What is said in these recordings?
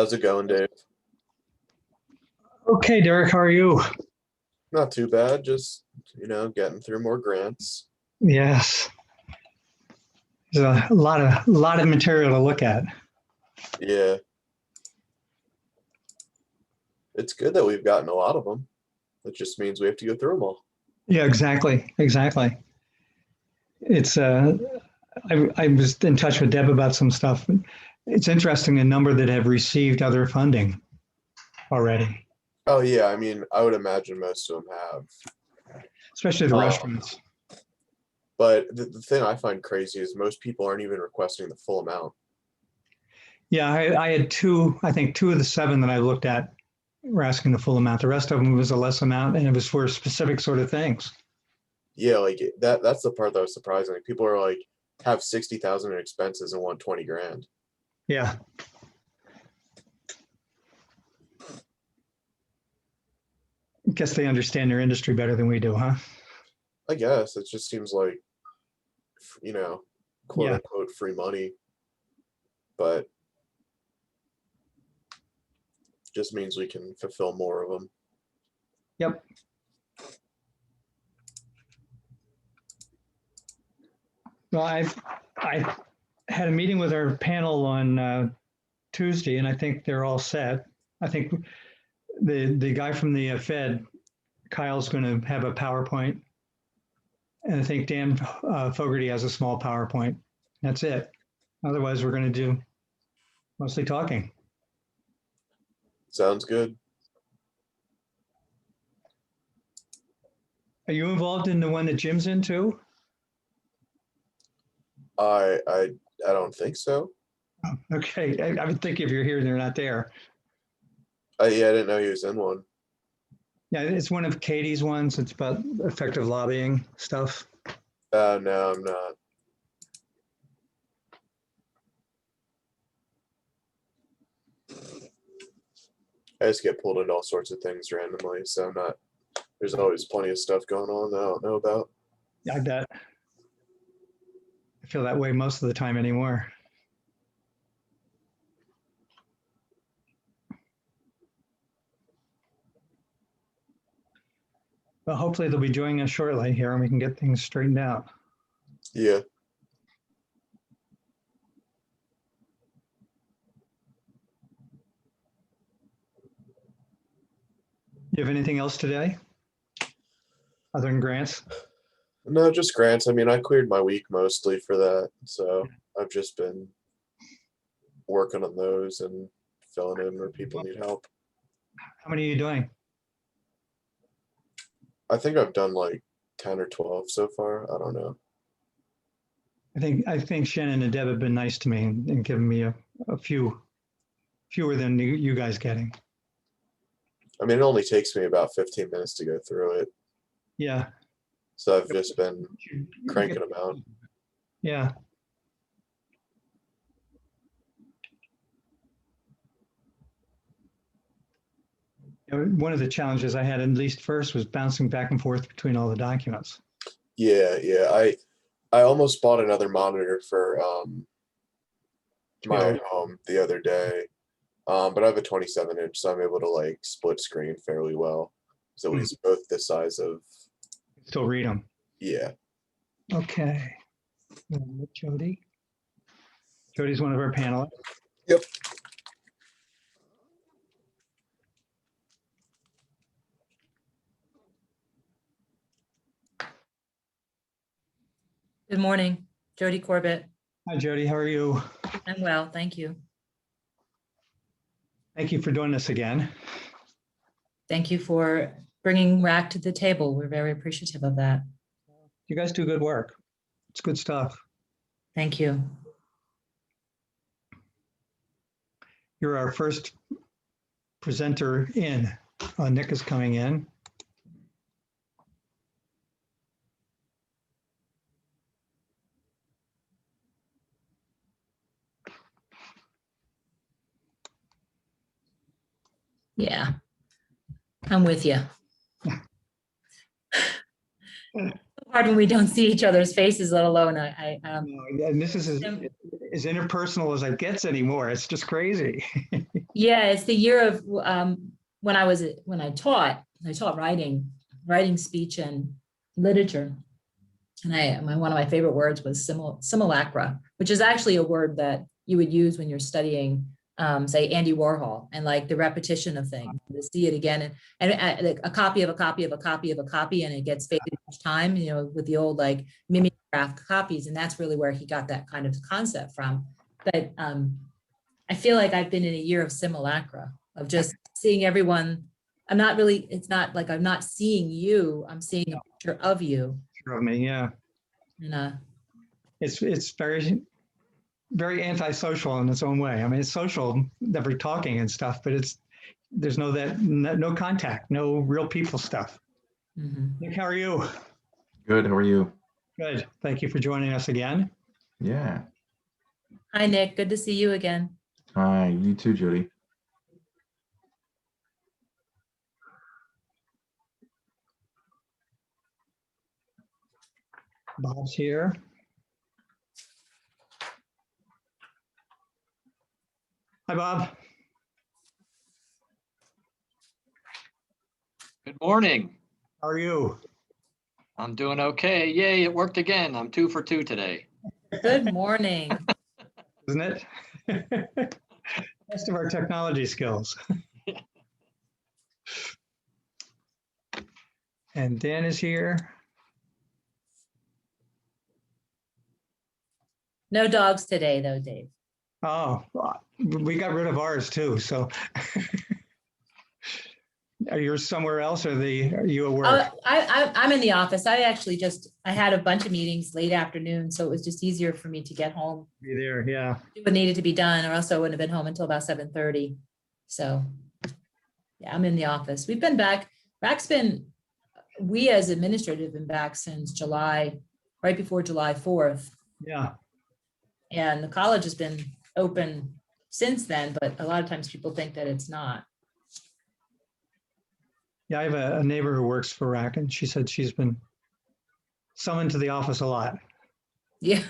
How's it going, Dave? Okay, Derek, how are you? Not too bad. Just, getting through more grants. Yes, there's a lot of material to look at. Yeah, it's good that we've gotten a lot of them. That just means we have to go through them all. Yeah, exactly. It's I was in touch with Deb about some stuff. It's interesting the number that have received other funding already, Oh, yeah. I would imagine most of them have. especially the Um, restaurants. but the thing I find crazy is most people aren't even requesting the full amount. Yeah, I had two. I think two of the seven that I looked at were asking the full amount. The rest of them was a less amount, and it was for specific sort of things. Yeah, like that's the part that was surprising. Like, people are like have 60,000 in expenses and want 20 grand. Yeah, I guess they understand their industry better than we do, huh? I guess it just seems like, you know, quote Yeah. unquote free money, but just means we can fulfill more of them. Yep. Well, I had a meeting with our panel on Tuesday, and I think they're all set. I think the guy from the Fed, Kyle's going to have a PowerPoint, and I think Dan Fogarty has a small PowerPoint. That's it. Otherwise, we're going to do mostly talking. Sounds good. Are you involved in the one that Jim's in too? I don't think so. Okay, I would think if you're here, they're not there. Yeah, I didn't know he was in one. Yeah, it's one of Katie's ones. It's about effective lobbying stuff. No, I'm not. I just get pulled into all sorts of things randomly, so I'm not. There's always plenty of stuff going on that I don't know about. I bet. I feel that way most of the time anymore. Well, hopefully they'll be joining us shortly here and we can get things straightened out. Yeah. You have anything else today? Other than grants? No, just grants. I cleared my week mostly for that, so I've just been working on those and filling in where people need help. How many are you doing? I think I've done like 10 or 12 so far. I don't know. I think Shannon and Deb have been nice to me and given me a few fewer than you guys getting. It only takes me about 15 minutes to go through it, Yeah. so I've just been cranking them out. Yeah. One of the challenges I had, at least first, was bouncing back and forth between all the documents. Yeah. I almost bought another monitor for my own home the other day, but I have a 27-inch, so I'm able to like split screen fairly well. So it's both the size of. Still read them. Yeah. Okay. Jody. Jody's one of our panelists. Yep. Good morning, Jody Corbett. Hi, Jody. How are you? I'm well, thank you. Thank you for doing this again. Thank you for bringing RAC to the table. We're very appreciative of that. You guys do good work. It's good stuff. Thank you. You're our first presenter in. Nick is coming in. Yeah, I'm with you. Hard when we don't see each other's faces, let alone And this is as interpersonal as it gets anymore. It's just crazy. Yeah, it's the year of when I taught writing, speech, and literature. And one of my favorite words was simulacra, which is actually a word that you would use when you're studying, say, Andy Warhol, and like the repetition of things, to see it again, and like a copy of a copy of a copy of a copy, and it gets faded each time, with the old like mimeograph copies, and that's really where he got that kind of concept from. But I feel like I've been in a year of simulacra, of just seeing everyone. It's not like I'm not seeing you, I'm seeing a picture of you. Of me, yeah. And It's very, very antisocial in its own way. I mean, it's social that we're talking and stuff, but there's no contact, no real people stuff. mhm. Nick, how are you? Good. How are you? Good. Thank you for joining us again. Yeah. Hi, Nick. Good to see you again. Hi. You too, Jody. Bob's here. Hi, Bob. Good morning. How are you? I'm doing okay. Yay, it worked again. I'm 2 for 2 today. Good morning. Isn't it? Best of our technology skills. And Dan is here. No dogs today, though, Dave. Oh, we got rid of ours too. So are you somewhere else, or are you at work? I'm in the office. I had a bunch of meetings late afternoon, so it was just easier for me to get home. Be there, yeah. Do what needed to be done, or else I wouldn't have been home until about 7:30. So, yeah, I'm in the office. We've been back. We as administrative have been back since July, right before July 4th. Yeah. And the college has been open since then, but a lot of times people think that it's not. Yeah, I have a neighbor who works for RAC, and she said she's been summoned to the office a lot. Yeah.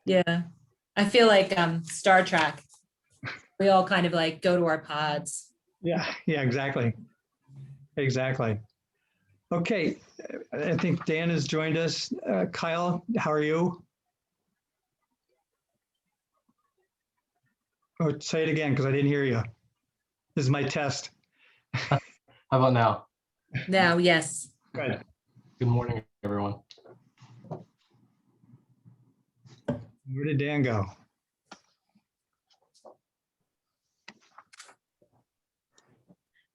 Yeah. I feel like Star Trek. We all kind of like go to our pods. Yeah, exactly. Exactly. Okay, I think Dan has joined us. Kyle, how are you? Oh, say it again, because I didn't hear you. This is my test. How about now? Now, yes. Good. Good morning, everyone. Where did Dan go?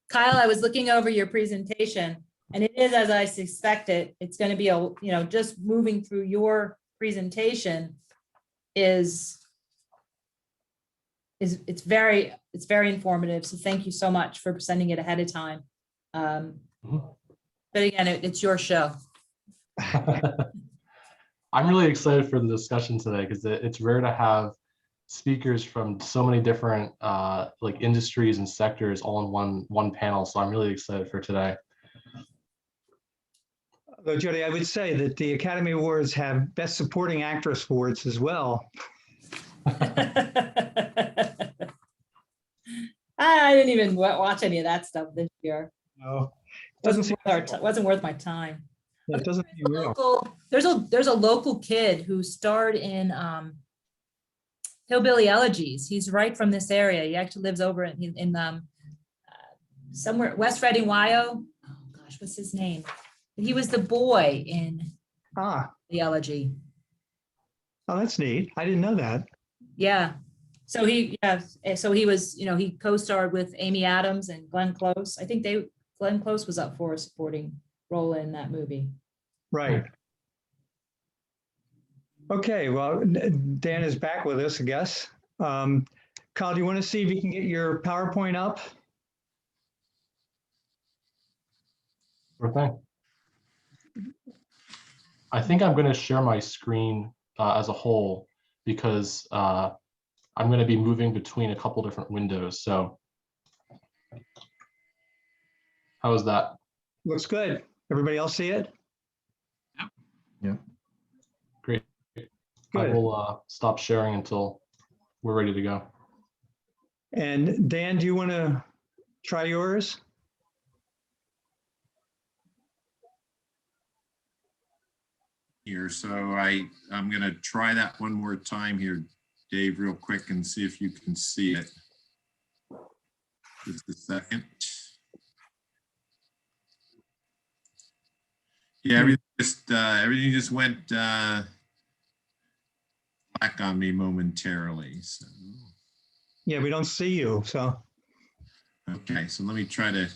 Kyle, I was looking over your presentation, and it is as I suspected. It's going to be just moving through your presentation it's very informative. So thank you so much for sending it ahead of time. But again, it's your show. I'm really excited for the discussion today because it's rare to have speakers from so many different like industries and sectors all in one panel. So I'm really excited for today. Though, Jody, I would say that the Academy Awards have Best Supporting Actress awards as well. I didn't even watch any of that stuff this year. No, Wasn't worth my time. it doesn't seem real. There's a local kid who starred in Hillbilly Elegies. He's right from this area. He actually lives over in somewhere West Reading, Wyo. Oh gosh, what's his name? He was the boy in the Elegy. Oh, that's neat. I didn't know that. Yeah. So he was, he co-starred with Amy Adams and Glenn Close. I think Glenn Close was up for a supporting role in that movie. Right. Okay, well, Dan is back with us, I guess. Kyle, do you want to see if you can get your PowerPoint up? Sure thing. I think I'm going to share my screen as a whole because I'm going to be moving between a couple different windows. So how is that? Looks good. Everybody else see it? Yeah. Great. I Good. will stop sharing until we're ready to go. And Dan, do you want to try yours? Here, so I'm gonna try that one more time here, Dave, real quick and see if you can see it. Just a second. Yeah, everything just went black on me momentarily. So, Yeah, we don't see you, so. okay, so let me try to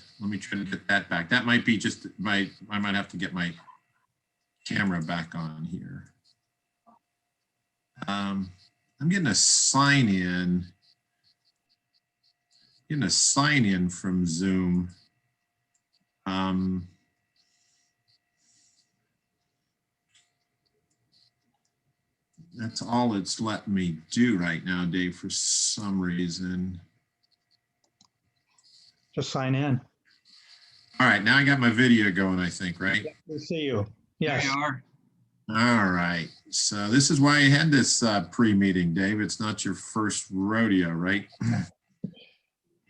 get that back. That might be just I might have to get my camera back on here. I'm getting a sign in. From Zoom. That's all it's letting me do right now, Dave, for some reason. Just sign in. All right, now I got my video going, I think, right? We see you. There Yes. you are. All right, so this is why I had this pre-meeting, Dave. It's not your first rodeo, right?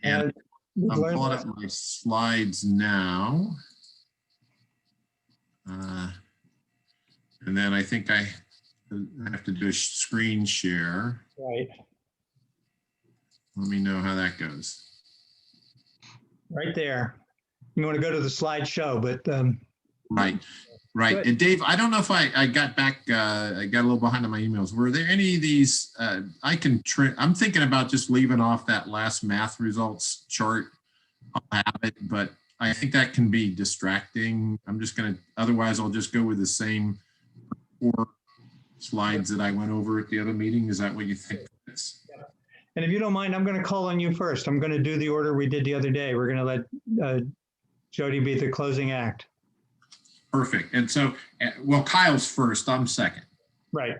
And we've I'm learned pulling that. up my slides now. And then I think I have to do a screen share. Right, Let me know how that goes. right there. You want to go to the slideshow, but Right. Good. And Dave, I don't know if I got back, I got a little behind on my emails. Were there any of these, I'm thinking about just leaving off that last math results chart. I'll have it, but I think that can be distracting. Otherwise I'll just go with the same 4 slides that I went over at the other meeting. Is that what you think? and if you don't mind, I'm going to call on you first. I'm going to do the order we did the other day. We're going to let Jody be the closing act. Perfect. And so, well, Kyle's first, I'm second. Right.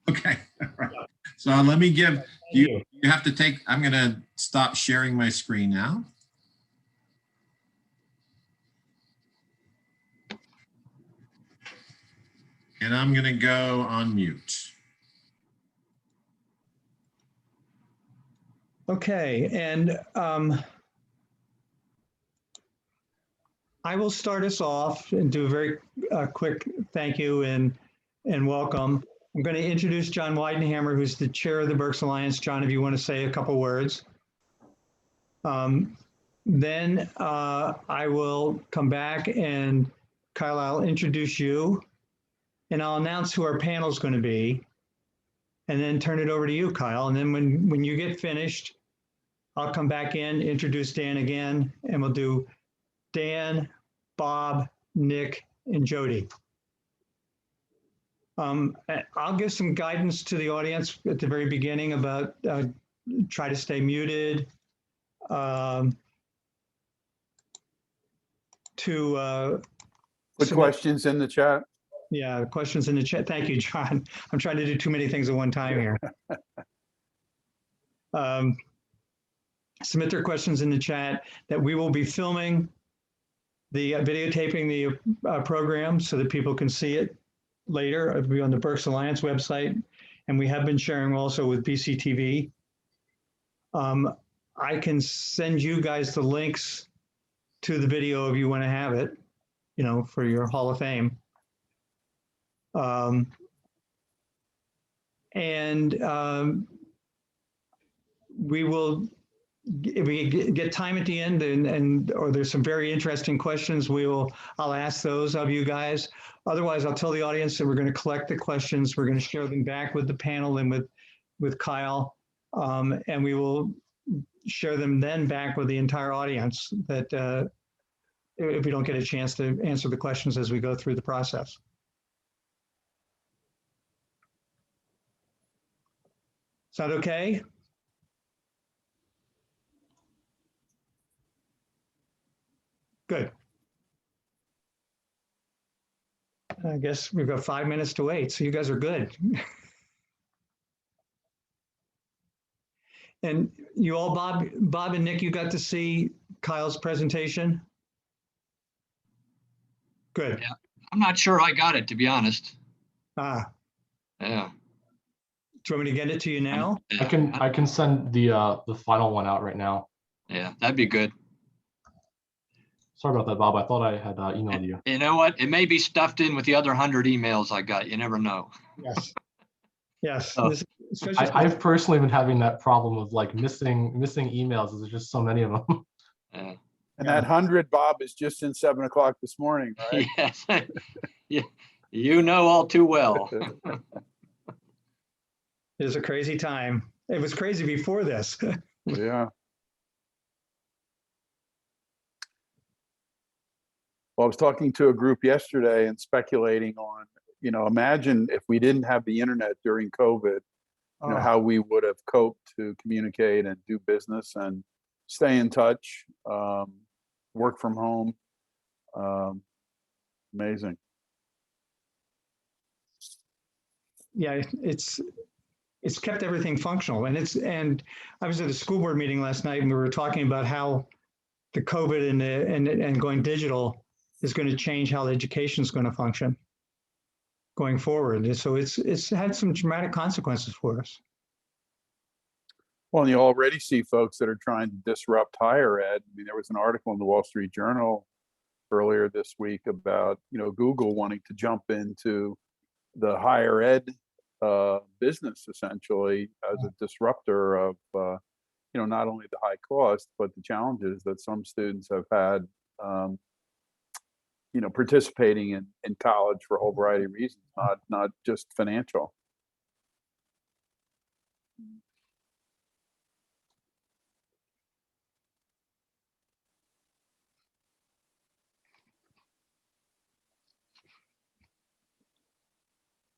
Okay. Right. So let me give Thank you have to take, I'm going to stop sharing my screen now. And I'm going to go on mute. Okay, and I will start us off and do a very quick thank you and welcome. I'm going to introduce John Weidenhammer, who's the chair of the Berks Alliance. John, if you want to say a couple words. Then I will come back and Kyle, I'll introduce you and I'll announce who our panel is going to be and then turn it over to you, Kyle. And then when you get finished, I'll come back in, introduce Dan again, and we'll do Dan, Bob, Nick, and Jody. I'll give some guidance to the audience at the very beginning about try to stay muted. Put questions in the chat. Yeah, questions in the chat. Thank you, John. I'm trying to do too many things at one time here. Submit their questions in the chat that we will be filming the videotaping the program so that people can see it later. It'll be on the Berks Alliance website. And we have been sharing also with BCTV. I can send you guys the links to the video if you want to have it, for your Hall of Fame. We will, if we get time at the end or there's some very interesting questions, I'll ask those of you guys. Otherwise, I'll tell the audience that we're going to collect the questions. We're going to share them back with the panel and with Kyle. And we will share them then back with the entire audience that if we don't get a chance to answer the questions as we go through the process. Is that okay? Good. I guess we've got 5 minutes to wait, so you guys are good. And you all, Bob and Nick, you got to see Kyle's presentation? Good. Yeah. I'm not sure I got it, to be honest. Ah, Yeah. you want me to get it to you now? I can send the final one out right now. Yeah, that'd be good. Sorry about that, Bob. I thought I had emailed you. You know what? It may be stuffed in with the other 100 emails I got. You never know. Yes. Yes. Oh. Especially I've personally been having that problem of like missing emails. There's just so many of them. Yeah. And that 100, Bob, is just in 7 o'clock this morning, right? Yes. You know all too well. It is a crazy time. It was crazy before this. Yeah. Well, I was talking to a group yesterday and speculating on, imagine if we didn't have the internet during COVID, Oh, how we would have coped to communicate and do business and stay in touch, work from home. Amazing. yeah, it's kept everything functional, and I was at a school board meeting last night and we were talking about how the COVID and going digital is going to change how education is going to function going forward. And so it's had some dramatic consequences for us. Well, and you already see folks that are trying to disrupt higher ed. I mean, there was an article in the Wall Street Journal earlier this week about, Google wanting to jump into the higher ed business essentially as a disruptor of, not only the high cost, but the challenges that some students have had, participating in college for a whole variety of reasons, not just financial.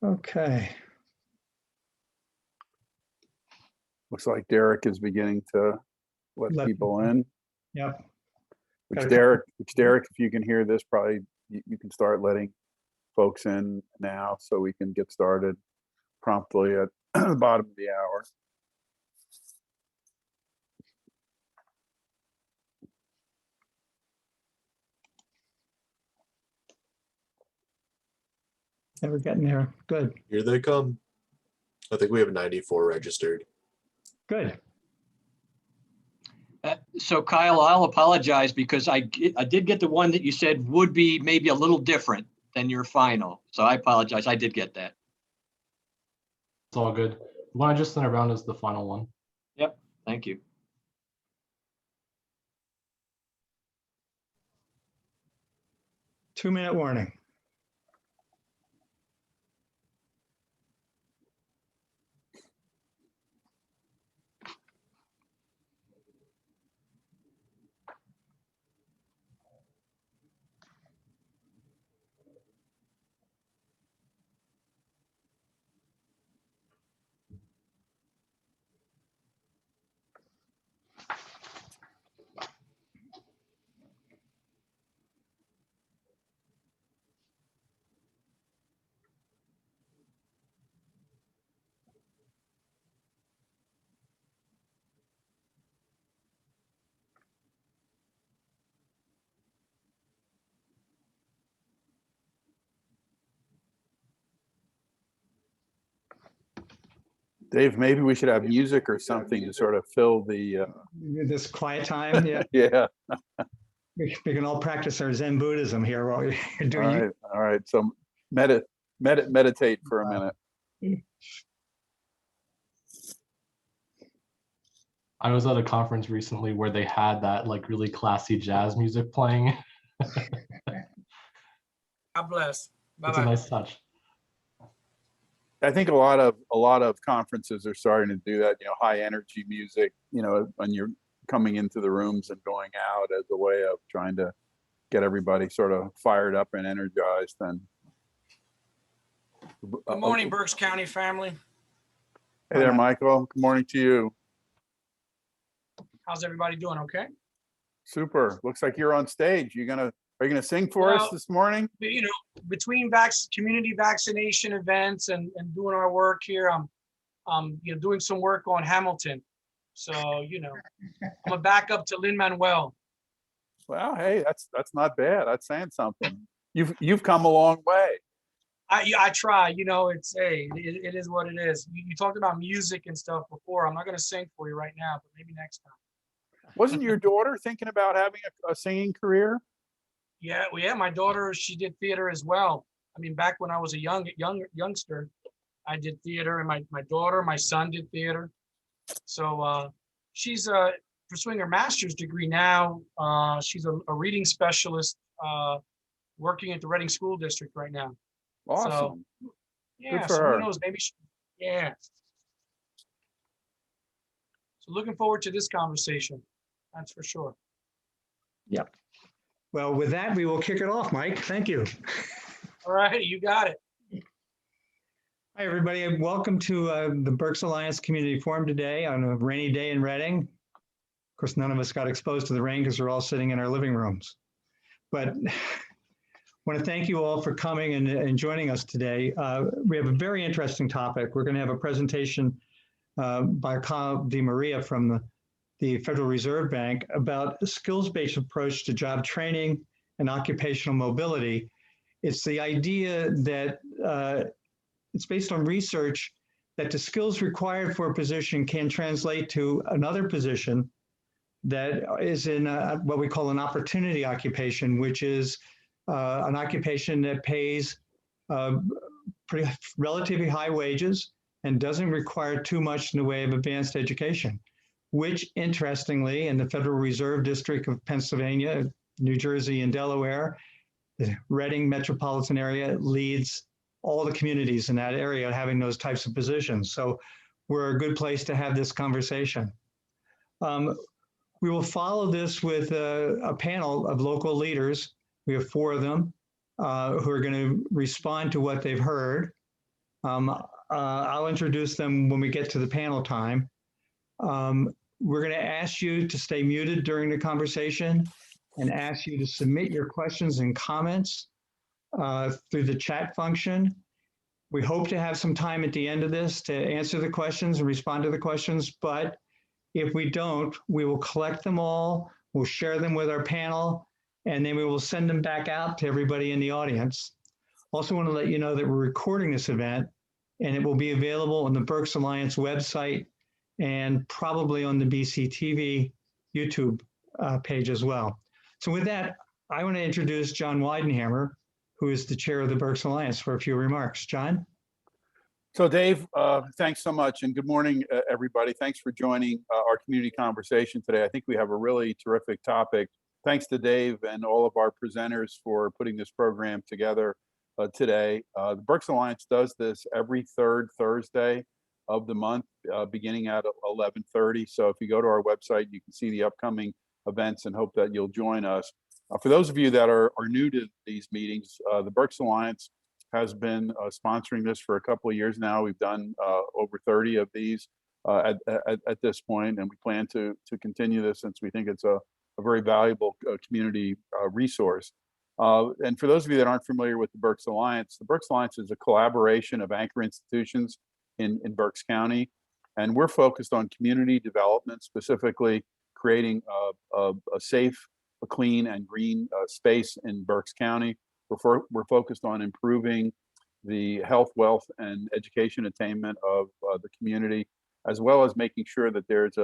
Okay. Looks like Derek is beginning to let Let people in. Yep. Which Got a Derek, if you can hear this, probably you can start letting folks in now so we can get started promptly at the bottom of the hour. Yeah, we're getting there. Good. Here they come. I think we have 94 registered. Good. So Kyle, I'll apologize because I did get the one that you said would be maybe a little different than your final. So I apologize. I did get that. It's all good. The one I just sent around is the final one. Yep. Thank you. Two-minute warning. Dave, maybe we should have music or something to sort of fill the, This quiet time. Yeah. yeah. We can all practice our Zen Buddhism here while we're All doing right. All right. So meditate for a minute. I was at a conference recently where they had that like really classy jazz music playing. God bless. It's a Bye-bye. nice touch. I think a lot of conferences are starting to do that, high energy music, when you're coming into the rooms and going out as a way of trying to get everybody sort of fired up and energized. And Good morning, Berks County family. Hey there, Michael. Good morning to you. How's everybody doing? Okay. Super. Looks like you're on stage. Are you gonna sing for us Well, this morning? Between community vaccination events and doing our work here, I'm doing some work on Hamilton. So, I'm a backup to Lin-Manuel. Well, hey, that's not bad. That's saying something. You've come a long way. I try, it's, hey, it is what it is. You talked about music and stuff before. I'm not gonna sing for you right now, but maybe next time. Wasn't your daughter thinking about having a singing career? Yeah, well, yeah, my daughter, she did theater as well. I mean, back when I was a youngster, I did theater, and my daughter, my son did theater. So she's pursuing her master's degree now. She's a reading specialist working at the Reading School District right now. Awesome. Yeah, for so her. who knows? Maybe yeah. So looking forward to this conversation. That's for sure. Well, with that, we will kick it off, Mike. Thank you. All right, you got it. Hi, everybody, and welcome to the Berks Alliance Community Forum today on a rainy day in Reading. Of course, none of us got exposed to the rain because we're all sitting in our living rooms. But I want to thank you all for coming and joining us today. We have a very interesting topic. We're going to have a presentation by Kyle DeMaria from the Federal Reserve Bank about a skills-based approach to job training and occupational mobility. It's the idea that it's based on research that the skills required for a position can translate to another position that is in what we call an opportunity occupation, which is an occupation that pays pretty relatively high wages and doesn't require too much in the way of advanced education, which interestingly, in the Federal Reserve District of Pennsylvania, New Jersey, and Delaware, the Reading metropolitan area leads all the communities in that area having those types of positions. So we're a good place to have this conversation. We will follow this with a panel of local leaders. We have 4 of them who are going to respond to what they've heard. I'll introduce them when we get to the panel time. We're going to ask you to stay muted during the conversation and ask you to submit your questions and comments through the chat function. We hope to have some time at the end of this to answer the questions and respond to the questions, but if we don't, we will collect them all, we'll share them with our panel, and then we will send them back out to everybody in the audience. Also want to let you know that we're recording this event, and it will be available on the Berks Alliance website and probably on the BCTV YouTube page as well. So with that, I want to introduce John Weidenhammer, who is the chair of the Berks Alliance, for a few remarks. John? So Dave, thanks so much, and good morning, everybody. Thanks for joining our community conversation today. I think we have a really terrific topic. Thanks to Dave and all of our presenters for putting this program together today. The Berks Alliance does this every 3rd Thursday of the month, beginning at 11:30. So if you go to our website, you can see the upcoming events and hope that you'll join us. For those of you that are new to these meetings, the Berks Alliance has been sponsoring this for a couple of years now. We've done over 30 of these at this point, and we plan to continue this since we think it's a very valuable community resource. And for those of you that aren't familiar with the Berks Alliance is a collaboration of anchor institutions in Berks County, and we're focused on community development, specifically creating a safe, a clean, and green space in Berks County. We're focused on improving the health, wealth, and education attainment of the community, as well as making sure that there's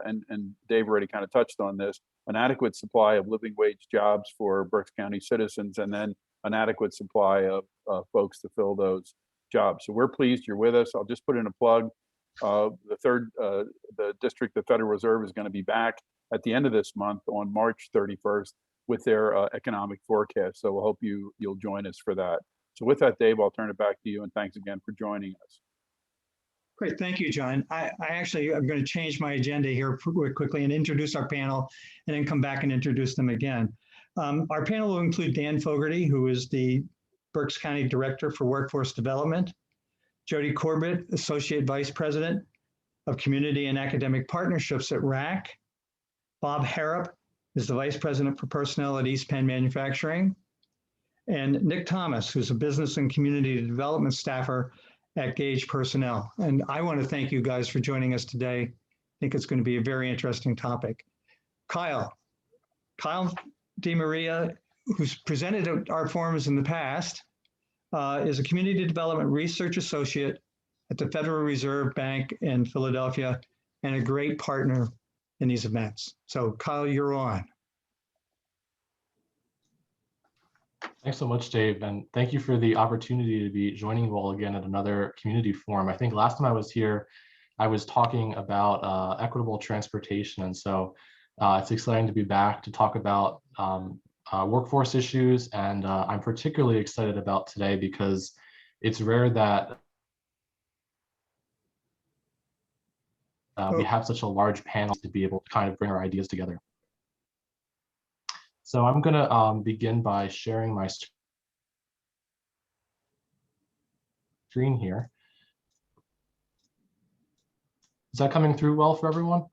and Dave already kind of touched on this, an adequate supply of living wage jobs for Berks County citizens, and then an adequate supply of folks to fill those jobs. So we're pleased you're with us. I'll just put in a plug. The District of Federal Reserve is going to be back at the end of this month on March 31st with their economic forecast. So we'll hope you'll join us for that. So with that, Dave, I'll turn it back to you, and thanks again for joining us. Great, thank you, John. I'm going to change my agenda here quickly and introduce our panel and then come back and introduce them again. Our panel will include Dan Fogarty, who is the Berks County Director for Workforce Development, Jody Corbett, Associate Vice President of Community and Academic Partnerships at RAC, Bob Harrop is the Vice President for Personnel at East Penn Manufacturing, and Nick Thomas, who's a Business and Community Development Staffer at Gage Personnel. And I want to thank you guys for joining us today. I think it's going to be a very interesting topic. Kyle DeMaria, who's presented at our forums in the past, is a community development research associate at the Federal Reserve Bank in Philadelphia and a great partner in these events. So Kyle, you're on. Thanks so much, Dave, and thank you for the opportunity to be joining you all again at another community forum. I think last time I was here, I was talking about equitable transportation, and so it's exciting to be back to talk about workforce issues, and I'm particularly excited about today because it's rare that we have such a large panel to be able to kind of bring our ideas together. So I'm going to begin by sharing my screen here. Is that coming through well for everyone?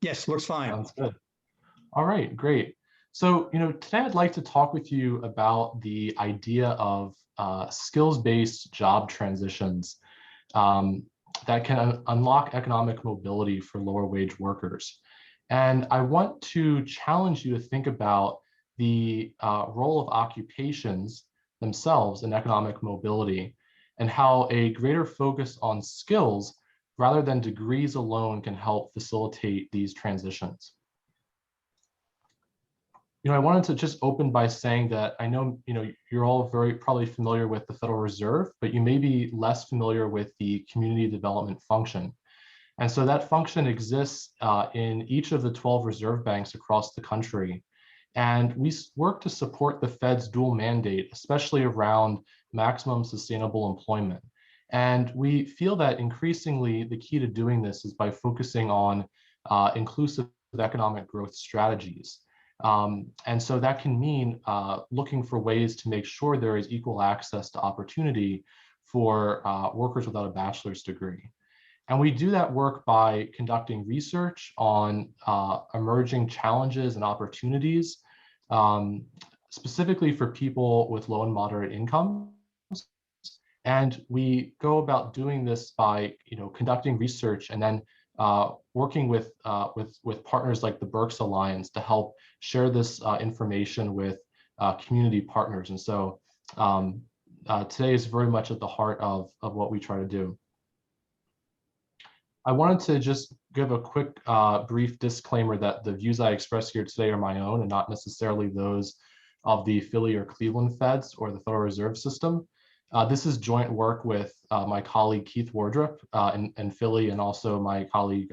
Yes, looks fine. Sounds good. All right, great. So, today I'd like to talk with you about the idea of skills-based job transitions that can unlock economic mobility for lower wage workers. And I want to challenge you to think about the role of occupations themselves in economic mobility and how a greater focus on skills rather than degrees alone can help facilitate these transitions. I wanted to just open by saying that I know, you're all very probably familiar with the Federal Reserve, but you may be less familiar with the community development function. And so that function exists in each of the 12 reserve banks across the country. And we work to support the Fed's dual mandate, especially around maximum sustainable employment. And we feel that increasingly the key to doing this is by focusing on inclusive economic growth strategies. And so that can mean looking for ways to make sure there is equal access to opportunity for workers without a bachelor's degree. And we do that work by conducting research on emerging challenges and opportunities, specifically for people with low and moderate incomes. And we go about doing this by, conducting research and then working with partners like the Berks Alliance to help share this information with community partners. And so today is very much at the heart of what we try to do. I wanted to just give a quick brief disclaimer that the views I express here today are my own and not necessarily those of the Philly or Cleveland Feds or the Federal Reserve System. This is joint work with my colleague Keith Wardrop in Philly and also my colleague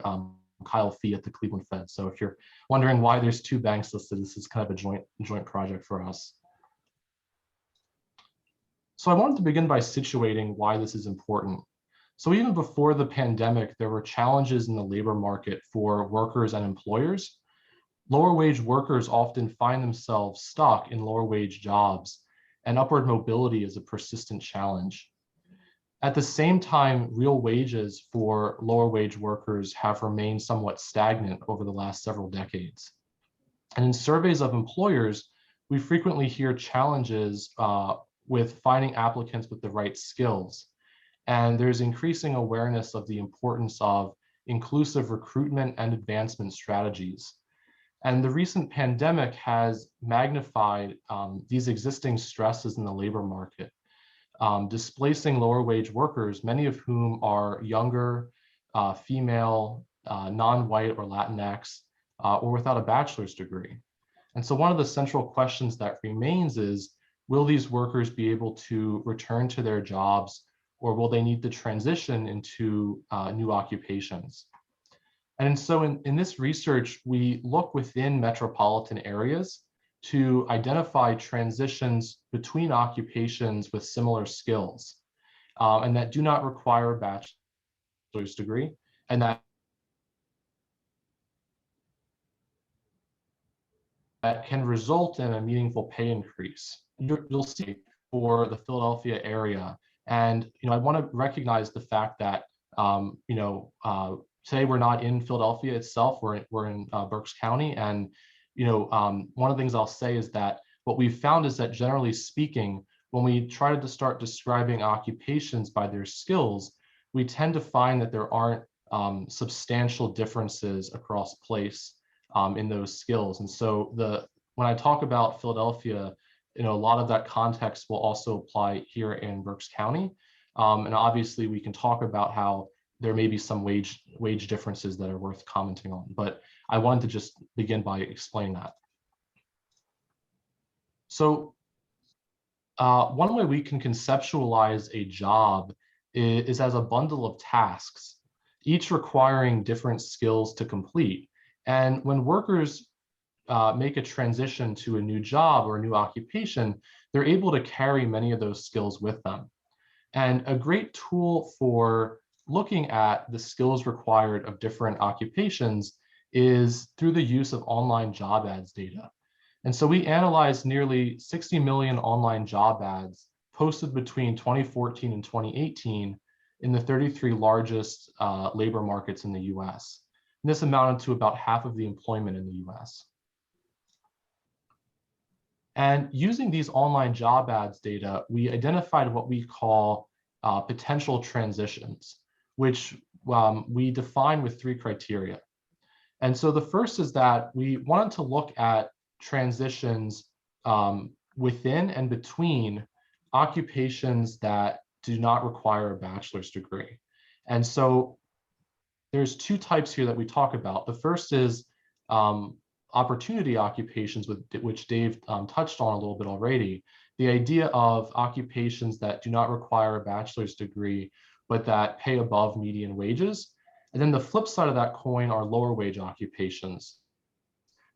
Kyle Fee at the Cleveland Fed. So if you're wondering why there's two banks listed, this is kind of a joint project for us. So I wanted to begin by situating why this is important. So even before the pandemic, there were challenges in the labor market for workers and employers. Lower wage workers often find themselves stuck in lower wage jobs, and upward mobility is a persistent challenge. At the same time, real wages for lower wage workers have remained somewhat stagnant over the last several decades. And in surveys of employers, we frequently hear challenges with finding applicants with the right skills. And there's increasing awareness of the importance of inclusive recruitment and advancement strategies. And the recent pandemic has magnified these existing stresses in the labor market, displacing lower wage workers, many of whom are younger, female, non-white or Latinx, or without a bachelor's degree. And so one of the central questions that remains is, will these workers be able to return to their jobs, or will they need to transition into new occupations? And so in this research, we look within metropolitan areas to identify transitions between occupations with similar skills and that do not require a bachelor's degree, and that can result in a meaningful pay increase. You'll see for the Philadelphia area. And I want to recognize the fact that today we're not in Philadelphia itself. We're in Berks County, and one of the things I'll say is that what we've found is that generally speaking, when we try to start describing occupations by their skills, we tend to find that there aren't substantial differences across place in those skills. And so when I talk about Philadelphia, a lot of that context will also apply here in Berks County. And obviously we can talk about how there may be some wage differences that are worth commenting on, but I wanted to just begin by explaining that. So one way we can conceptualize a job is as a bundle of tasks, each requiring different skills to complete. And when workers make a transition to a new job or a new occupation, they're able to carry many of those skills with them. And a great tool for looking at the skills required of different occupations is through the use of online job ads data. And so we analyzed nearly 60 million online job ads posted between 2014 and 2018 in the 33 largest labor markets in the US. And this amounted to about half of the employment in the US. And using these online job ads data, we identified what we call potential transitions, which we define with 3 criteria. And so the first is that we wanted to look at transitions within and between occupations that do not require a bachelor's degree. And so there's 2 types here that we talk about. The first is opportunity occupations, which Dave touched on a little bit already. The idea of occupations that do not require a bachelor's degree, but that pay above median wages. And then the flip side of that coin are lower wage occupations,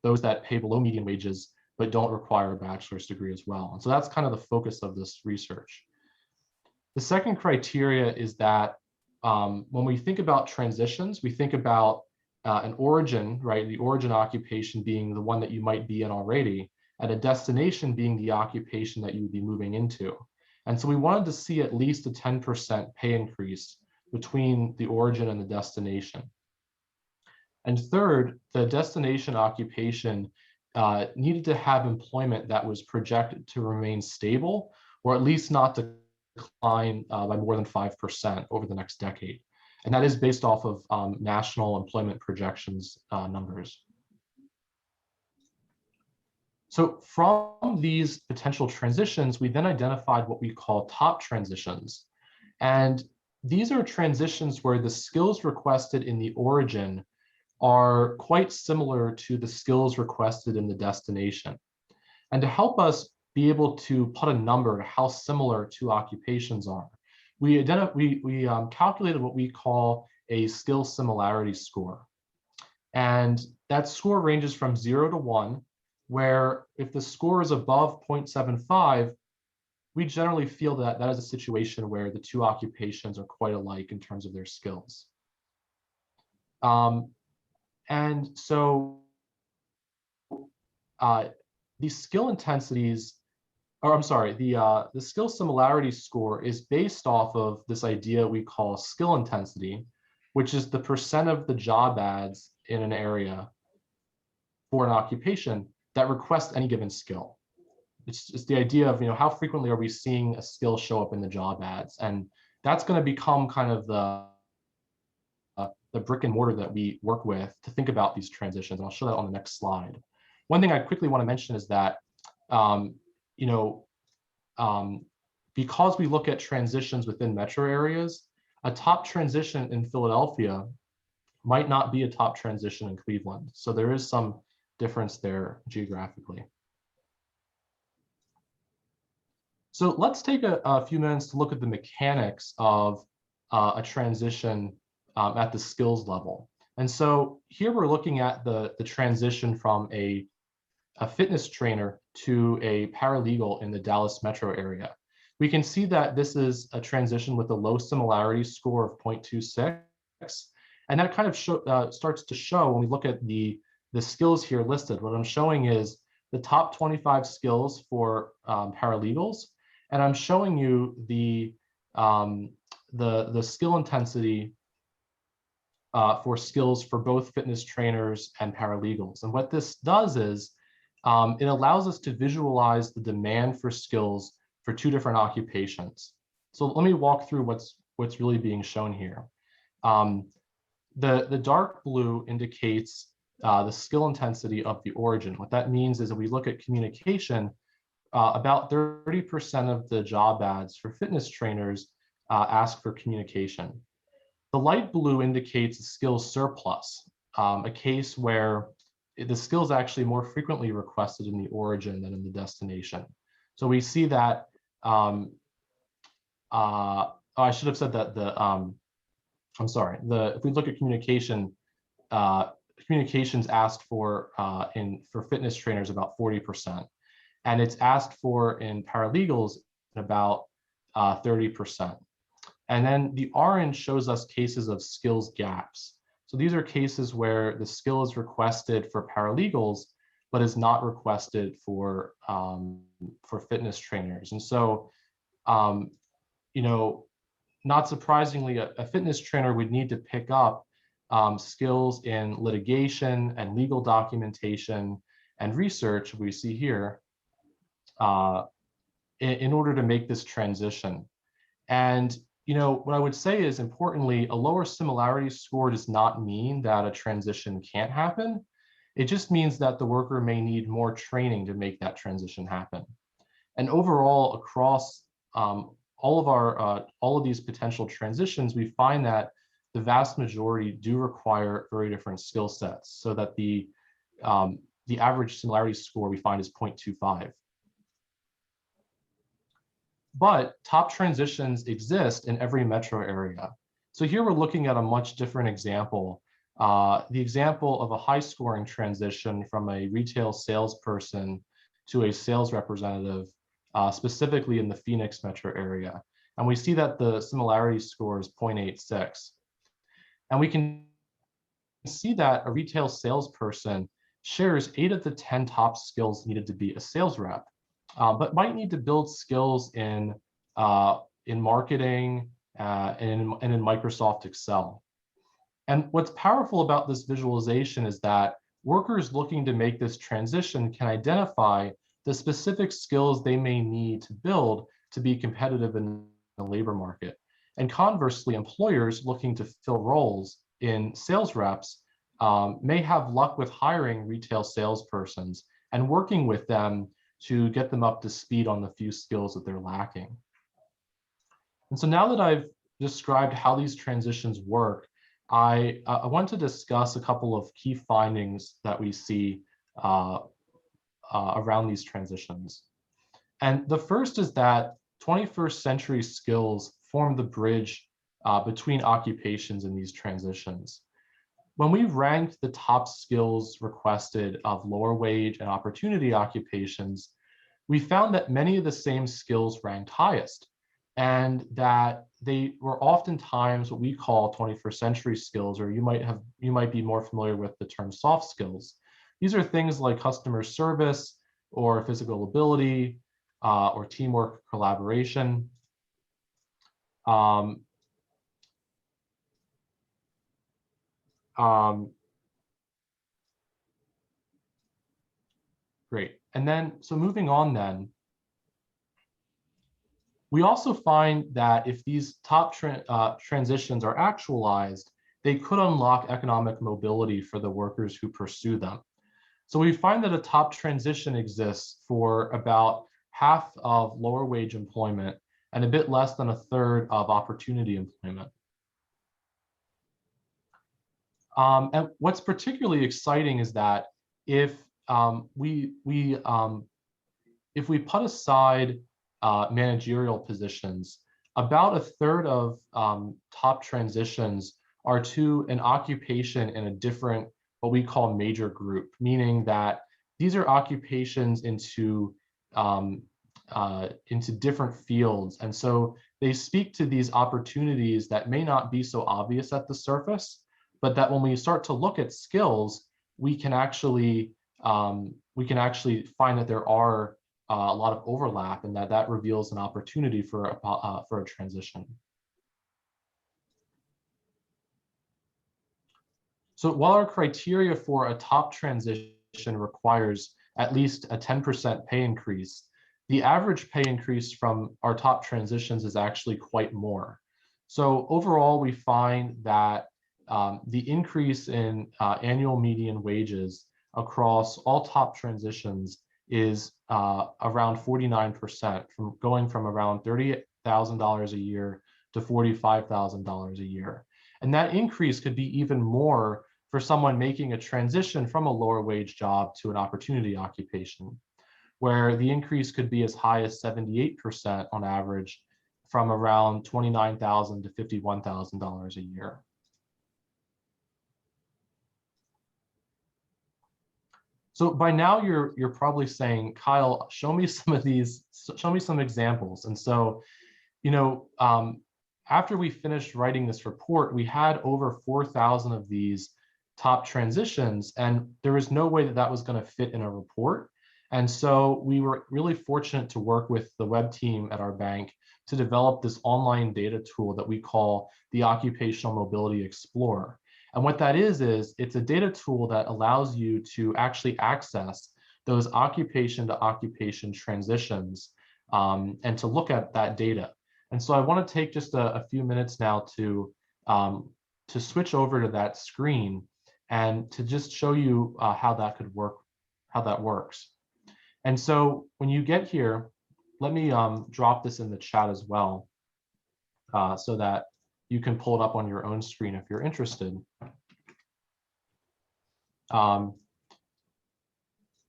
those that pay below median wages, but don't require a bachelor's degree as well. And so that's kind of the focus of this research. The second criteria is that when we think about transitions, we think about an origin, right? The origin occupation being the one that you might be in already, and a destination being the occupation that you would be moving into. And so we wanted to see at least a 10% pay increase between the origin and the destination. And third, the destination occupation needed to have employment that was projected to remain stable, or at least not decline by more than 5% over the next decade. And that is based off of national employment projections numbers. So from these potential transitions, we then identified what we call top transitions. And these are transitions where the skills requested in the origin are quite similar to the skills requested in the destination. And to help us be able to put a number to how similar 2 occupations are, we calculated what we call a skill similarity score. And that score ranges from 0 to 1, where if the score is above 0.75, we generally feel that that is a situation where the 2 occupations are quite alike in terms of their skills. And so the skill intensities, or I'm sorry, the skill similarity score is based off of this idea we call skill intensity, which is the percent of the job ads in an area for an occupation that request any given skill. It's the idea of, how frequently are we seeing a skill show up in the job ads? And that's going to become kind of the brick and mortar that we work with to think about these transitions. And I'll show that on the next slide. One thing I quickly want to mention is that, because we look at transitions within metro areas, a top transition in Philadelphia might not be a top transition in Cleveland. So there is some difference there geographically. So let's take a few minutes to look at the mechanics of a transition at the skills level. And so here we're looking at the transition from a fitness trainer to a paralegal in the Dallas metro area. We can see that this is a transition with a low similarity score of 0.26. And that kind of starts to show when we look at the skills here listed. What I'm showing is the top 25 skills for paralegals. And I'm showing you the skill intensity for skills for both fitness trainers and paralegals. And what this does is it allows us to visualize the demand for skills for 2 different occupations. So let me walk through what's really being shown here. The dark blue indicates the skill intensity of the origin. What that means is if we look at communication, about 30% of the job ads for fitness trainers ask for communication. The light blue indicates a skills surplus, a case where the skill is actually more frequently requested in the origin than in the destination. So we see that, I should have said that if we look at communication, communications asked for for fitness trainers about 40%, and it's asked for in paralegals about 30%. And then the orange shows us cases of skills gaps. So these are cases where the skill is requested for paralegals, but is not requested for fitness trainers. And so, you know, not surprisingly, a fitness trainer would need to pick up skills in litigation and legal documentation and research, we see here, in order to make this transition. And you know, what I would say is, importantly, a lower similarity score does not mean that a transition can't happen. It just means that the worker may need more training to make that transition happen. And overall, across all of these potential transitions, we find that the vast majority do require very different skill sets, so that the average similarity score we find is 0.25. But top transitions exist in every metro area. So here we're looking at a much different example. The example of a high scoring transition from a retail salesperson to a sales representative, specifically in the Phoenix metro area. And we see that the similarity score is 0.86. And we can see that a retail salesperson shares 8 of the 10 top skills needed to be a sales rep. But might need to build skills in marketing and in Microsoft Excel. And what's powerful about this visualization is that workers looking to make this transition can identify the specific skills they may need to build to be competitive in the labor market. And conversely, employers looking to fill roles in sales reps may have luck with hiring retail salespersons and working with them to get them up to speed on the few skills that they're lacking. And so now that I've described how these transitions work, I want to discuss a couple of key findings that we see around these transitions. And the first is that 21st century skills form the bridge between occupations in these transitions. When we ranked the top skills requested of lower wage and opportunity occupations, we found that many of the same skills ranked highest, and that they were oftentimes what we call 21st century skills, or you might be more familiar with the term soft skills. These are things like customer service or physical ability or teamwork, collaboration. Great. And then, so moving on then, we also find that if these top transitions are actualized, they could unlock economic mobility for the workers who pursue them. So we find that a top transition exists for about half of lower wage employment and a bit less than a third of opportunity employment. And what's particularly exciting is that if we put aside managerial positions, about a third of top transitions are to an occupation in a different, what we call major group, meaning that these are occupations into different fields. And so they speak to these opportunities that may not be so obvious at the surface, but that when we start to look at skills, we can actually find that there are a lot of overlap, and that reveals an opportunity for a transition. So while our criteria for a top transition requires at least a 10% pay increase, the average pay increase from our top transitions is actually quite more. So overall, we find that the increase in annual median wages across all top transitions is around 49%, from going from around $30,000 a year to $45,000 a year. And that increase could be even more for someone making a transition from a lower wage job to an opportunity occupation, where the increase could be as high as 78% on average, from around $29,000 to $51,000 a year. So by now you're probably saying, Kyle, show me some of these, show me some examples. And so, you know, after we finished writing this report, we had over 4,000 of these top transitions, and there was no way that that was going to fit in a report. And so we were really fortunate to work with the web team at our bank to develop this online data tool that we call the Occupational Mobility Explorer. And what that is it's a data tool that allows you to actually access those occupation to occupation transitions and to look at that data. And so I want to take just a few minutes now to switch over to that screen and to just show you how that could work, how that works. And so when you get here, let me drop this in the chat as well, so that you can pull it up on your own screen if you're interested.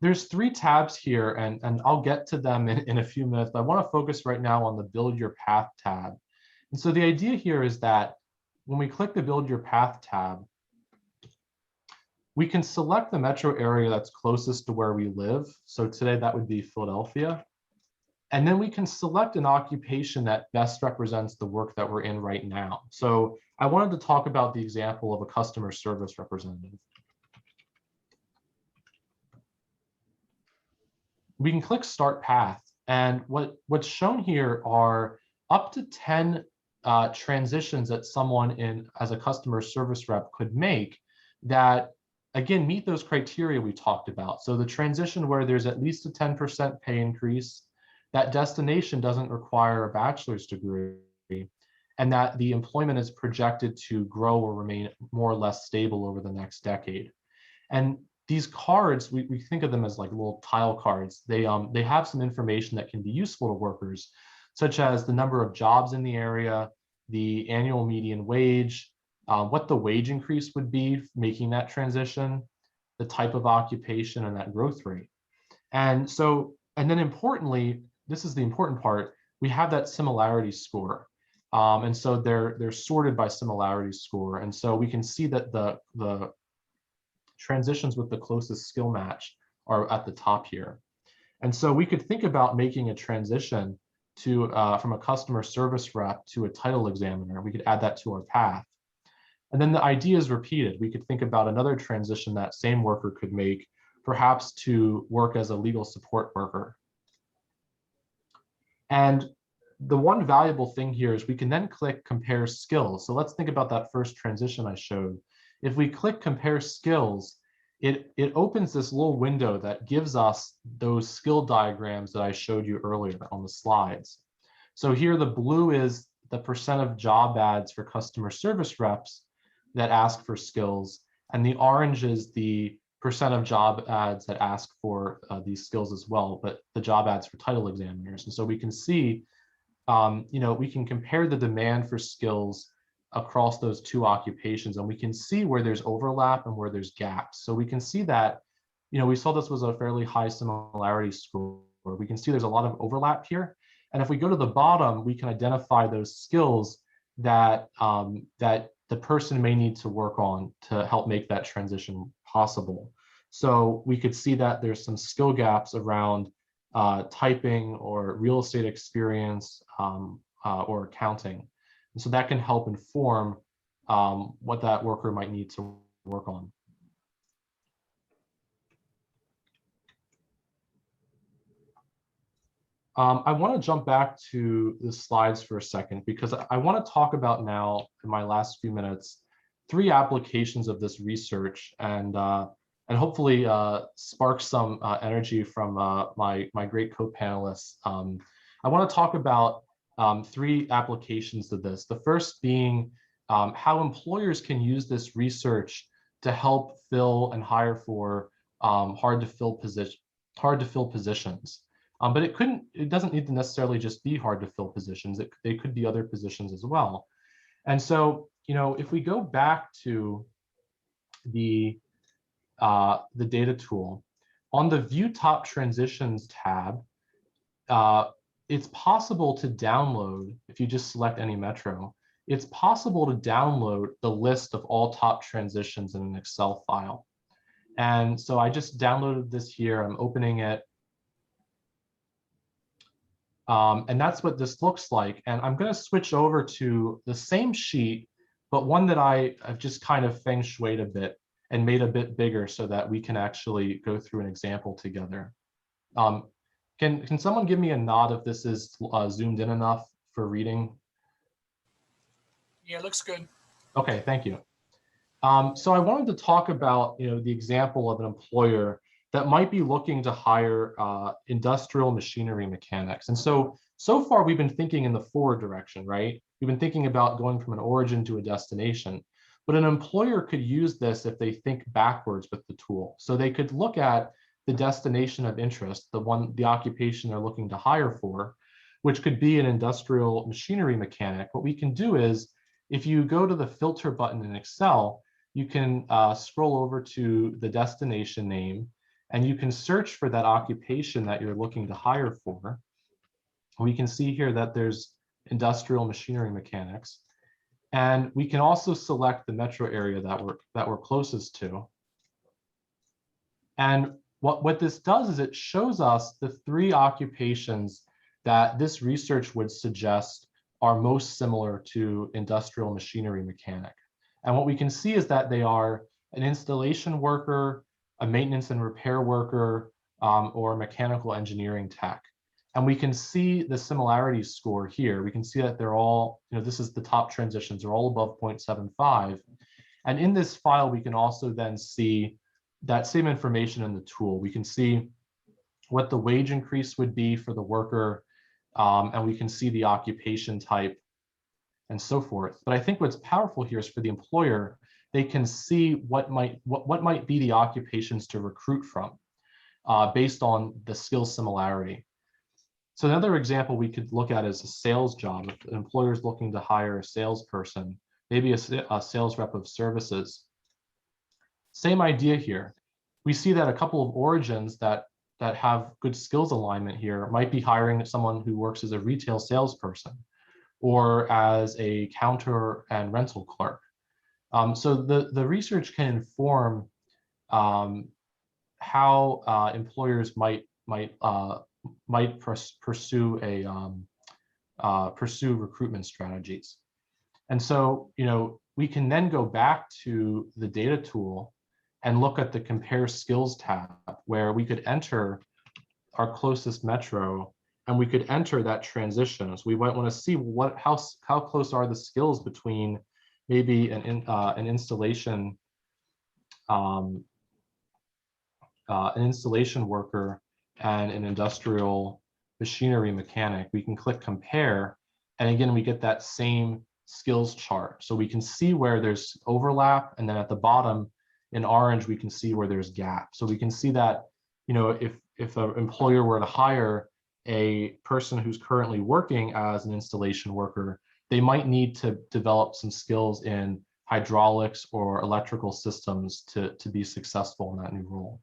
There's 3 tabs here, and I'll get to them in a few minutes, but I want to focus right now on the Build Your Path tab. And so the idea here is that when we click the Build Your Path tab, we can select the metro area that's closest to where we live. So today that would be Philadelphia. And then we can select an occupation that best represents the work that we're in right now. So I wanted to talk about the example of a customer service representative. We can click Start Path, and what's shown here are up to 10 transitions that someone as a customer service rep could make that, again, meet those criteria we talked about. So the transition where there's at least a 10% pay increase, that destination doesn't require a bachelor's degree, and that the employment is projected to grow or remain more or less stable over the next decade. And these cards, we think of them as like little tile cards. They have some information that can be useful to workers, such as the number of jobs in the area, the annual median wage, what the wage increase would be making that transition, the type of occupation, and that growth rate. And so, and then importantly, this is the important part, we have that similarity score. And so they're sorted by similarity score. And so we can see that the transitions with the closest skill match are at the top here. And so we could think about making a transition to from a customer service rep to a title examiner. We could add that to our path. And then the idea is repeated. We could think about another transition that same worker could make, perhaps to work as a legal support worker. And the one valuable thing here is we can then click Compare Skills. So let's think about that first transition I showed. If we click Compare Skills, it opens this little window that gives us those skill diagrams that I showed you earlier on the slides. So here the blue is the percent of job ads for customer service reps that ask for skills, and the orange is the percent of job ads that ask for these skills as well, but the job ads for title examiners. And so we can see, we can compare the demand for skills across those 2 occupations, and we can see where there's overlap and where there's gaps. So we can see that, we saw this was a fairly high similarity score. We can see there's a lot of overlap here. And if we go to the bottom, we can identify those skills that, that the person may need to work on to help make that transition possible. So we could see that there's some skill gaps around typing or real estate experience or accounting. And so that can help inform what that worker might need to work on. I want to jump back to the slides for a second, because I want to talk about now, in my last few minutes, 3 applications of this research, and hopefully spark some energy from my great co-panelists. I want to talk about 3 applications of this. The first being how employers can use this research to help fill and hire for hard to fill positions. But it doesn't need to necessarily just be hard to fill positions. They could be other positions as well. And so, if we go back to the data tool, on the View Top Transitions tab, it's possible to download, if you just select any metro, it's possible to download the list of all top transitions in an Excel file. And so I just downloaded this here. I'm opening it. And that's what this looks like. And I'm going to switch over to the same sheet, but one that I've just kind of feng shuied a bit and made a bit bigger so that we can actually go through an example together. Can someone give me a nod if this is zoomed in enough for reading? Yeah, looks good. Okay, thank you. So I wanted to talk about the example of an employer that might be looking to hire industrial machinery mechanics. And so far we've been thinking in the forward direction, right? We've been thinking about going from an origin to a destination. But an employer could use this if they think backwards with the tool. So they could look at the destination of interest, the occupation they're looking to hire for, which could be an industrial machinery mechanic. What we can do is, if you go to the filter button in Excel, you can scroll over to the destination name, and you can search for that occupation that you're looking to hire for. We can see here that there's industrial machinery mechanics. And we can also select the metro area that we're closest to. And what this does is it shows us the 3 occupations that this research would suggest are most similar to industrial machinery mechanic. And what we can see is that they are an installation worker, a maintenance and repair worker, or a mechanical engineering tech. And we can see the similarity score here. We can see that they're all, this is the top transitions, are all above 0.75. And in this file, we can also then see that same information in the tool. We can see what the wage increase would be for the worker, and we can see the occupation type and so forth. But I think what's powerful here is for the employer, they can see what might be the occupations to recruit from based on the skill similarity. So another example we could look at is a sales job. If an employer is looking to hire a salesperson, maybe a sales rep of services. Same idea here. We see that a couple of origins that have good skills alignment here might be hiring someone who works as a retail salesperson or as a counter and rental clerk. So the research can inform how employers might pursue recruitment strategies. And so, we can then go back to the data tool and look at the compare skills tab, where we could enter our closest metro and we could enter that transition. So we might want to see how close are the skills between maybe an installation worker and an industrial machinery mechanic. We can click compare, and again, we get that same skills chart. So we can see where there's overlap, and then at the bottom in orange, we can see where there's gap. So we can see that, if an employer were to hire a person who's currently working as an installation worker, they might need to develop some skills in hydraulics or electrical systems to be successful in that new role.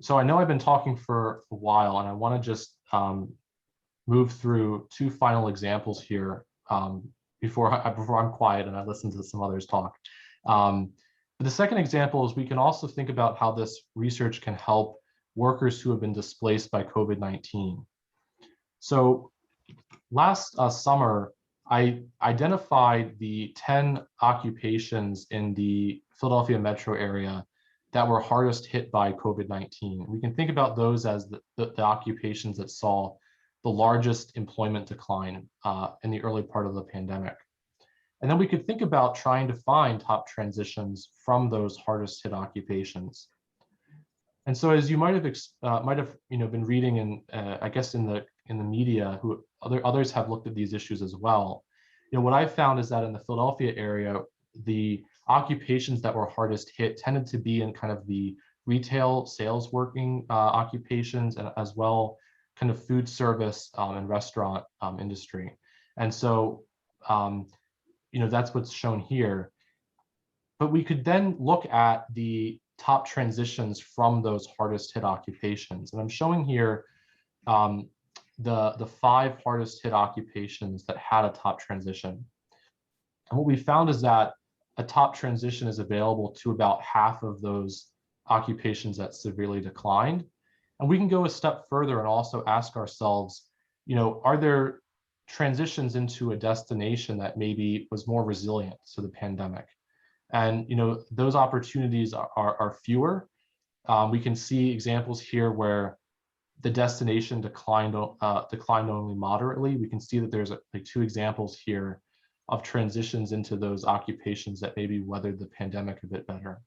So I know I've been talking for a while, and I want to just move through 2 final examples here before I'm quiet and I listen to some others talk. But the second example is we can also think about how this research can help workers who have been displaced by COVID-19. So last summer, I identified the 10 occupations in the Philadelphia metro area that were hardest hit by COVID-19. We can think about those as the occupations that saw the largest employment decline in the early part of the pandemic. And then we could think about trying to find top transitions from those hardest hit occupations. And so, as you might have been reading in I guess in the media, others have looked at these issues as well. What I found is that in the Philadelphia area, the occupations that were hardest hit tended to be in kind of the retail sales working occupations, and as well kind of food service and restaurant industry. And so, that's what's shown here. But we could then look at the top transitions from those hardest hit occupations. And I'm showing here the 5 hardest hit occupations that had a top transition. And what we found is that a top transition is available to about half of those occupations that severely declined. And we can go a step further and also ask ourselves, are there transitions into a destination that maybe was more resilient to the pandemic? And those opportunities are fewer. We can see examples here where the destination declined only moderately. We can see that there's like 2 examples here of transitions into those occupations that maybe weathered the pandemic a bit better.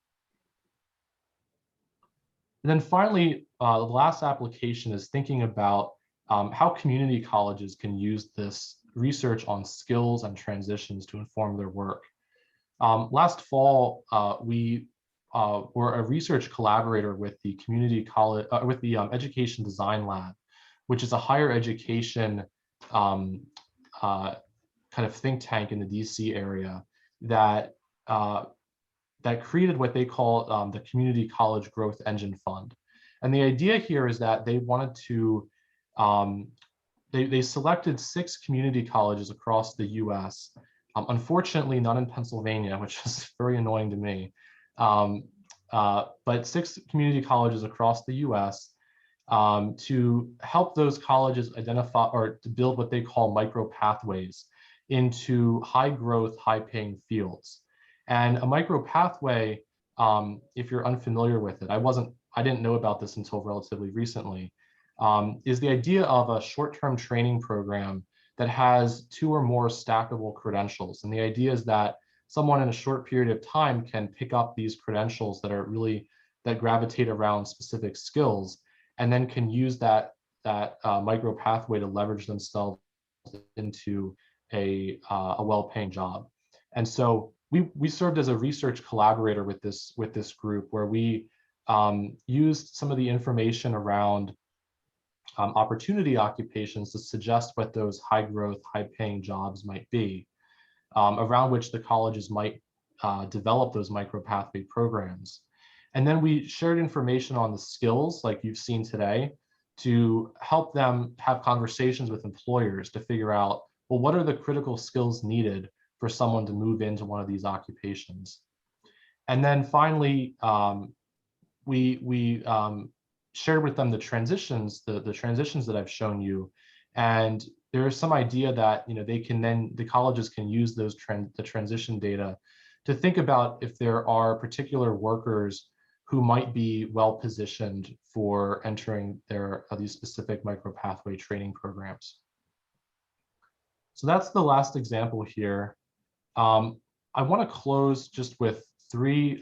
And then finally, the last application is thinking about how community colleges can use this research on skills and transitions to inform their work. Last fall, we were a research collaborator with the community college, with the Education Design Lab, which is a higher education kind of think tank in the DC area that created what they call the Community College Growth Engine Fund. And the idea here is that they wanted to, they selected 6 community colleges across the US, unfortunately not in Pennsylvania, which is very annoying to me, but 6 community colleges across the US to help those colleges identify or to build what they call micro pathways into high growth, high paying fields. And a micro pathway, if you're unfamiliar with it, I didn't know about this until relatively recently, is the idea of a short-term training program that has 2 or more stackable credentials. And the idea is that someone in a short period of time can pick up these credentials that gravitate around specific skills, and then can use that micro pathway to leverage themselves into a well-paying job. And so we served as a research collaborator with this group, where we used some of the information around opportunity occupations to suggest what those high growth, high paying jobs might be, around which the colleges might develop those micro pathway programs. And then we shared information on the skills, like you've seen today, to help them have conversations with employers to figure out, well, what are the critical skills needed for someone to move into one of these occupations? And then finally, we shared with them the transitions that I've shown you. And there is some idea that the colleges can use the transition data to think about if there are particular workers who might be well positioned for entering these specific micro pathway training programs. So that's the last example here. I want to close just with 3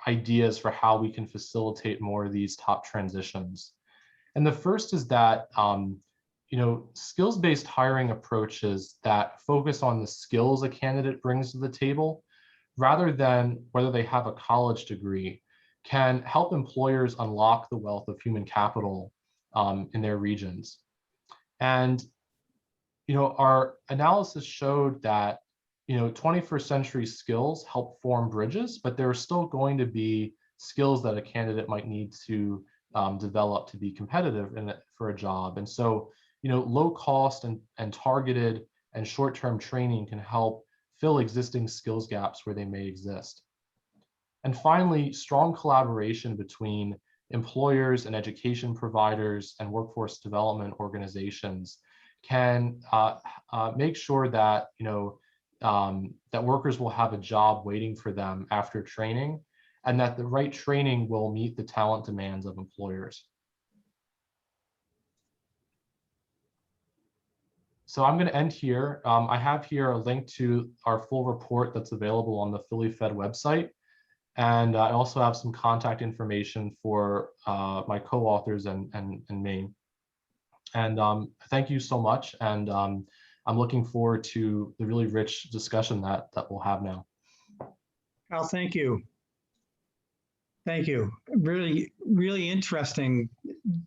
ideas for how we can facilitate more of these top transitions. And the first is that skills-based hiring approaches that focus on the skills a candidate brings to the table, rather than whether they have a college degree, can help employers unlock the wealth of human capital in their regions. And our analysis showed that 21st century skills help form bridges, but there are still going to be skills that a candidate might need to develop to be competitive for a job. And so, low cost and targeted and short-term training can help fill existing skills gaps where they may exist. And finally, strong collaboration between employers and education providers and workforce development organizations can make sure that that workers will have a job waiting for them after training, and that the right training will meet the talent demands of employers. So I'm going to end here. I have here a link to our full report that's available on the Philly Fed website. And I also have some contact information for my co-authors and me. And thank you so much. And I'm looking forward to the really rich discussion that we'll have now. Kyle, thank you. Thank you. Really, really interesting,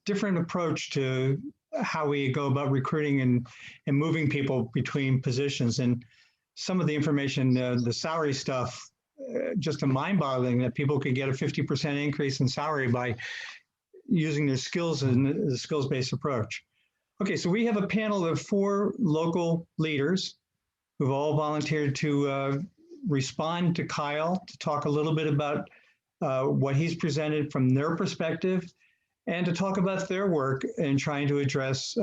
different approach to how we go about recruiting and moving people between positions. And some of the information, the salary stuff, just a mind-boggling that people could get a 50% increase in salary by using their skills and the skills-based approach. Okay, so we have a panel of 4 local leaders who've all volunteered to respond to Kyle to talk a little bit about what he's presented from their perspective and to talk about their work in trying to address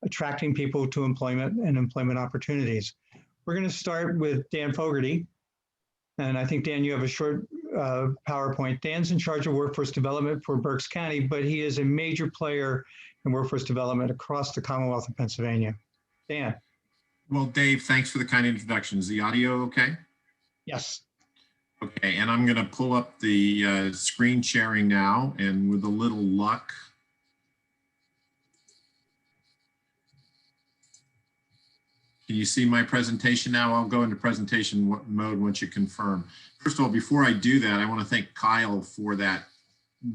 attracting people to employment and employment opportunities. We're going to start with Dan Fogarty. And I think, Dan, you have a short PowerPoint. Dan's in charge of workforce development for Berks County, but he is a major player in workforce development across the Commonwealth of Pennsylvania. Dan. Well, Dave, thanks for the kind introduction. Is the audio okay? Yes. Okay, and I'm going to pull up the screen sharing now, and with a little luck, can you see my presentation now? I'll go into presentation mode once you confirm. First of all, before I do that, I want to thank Kyle for that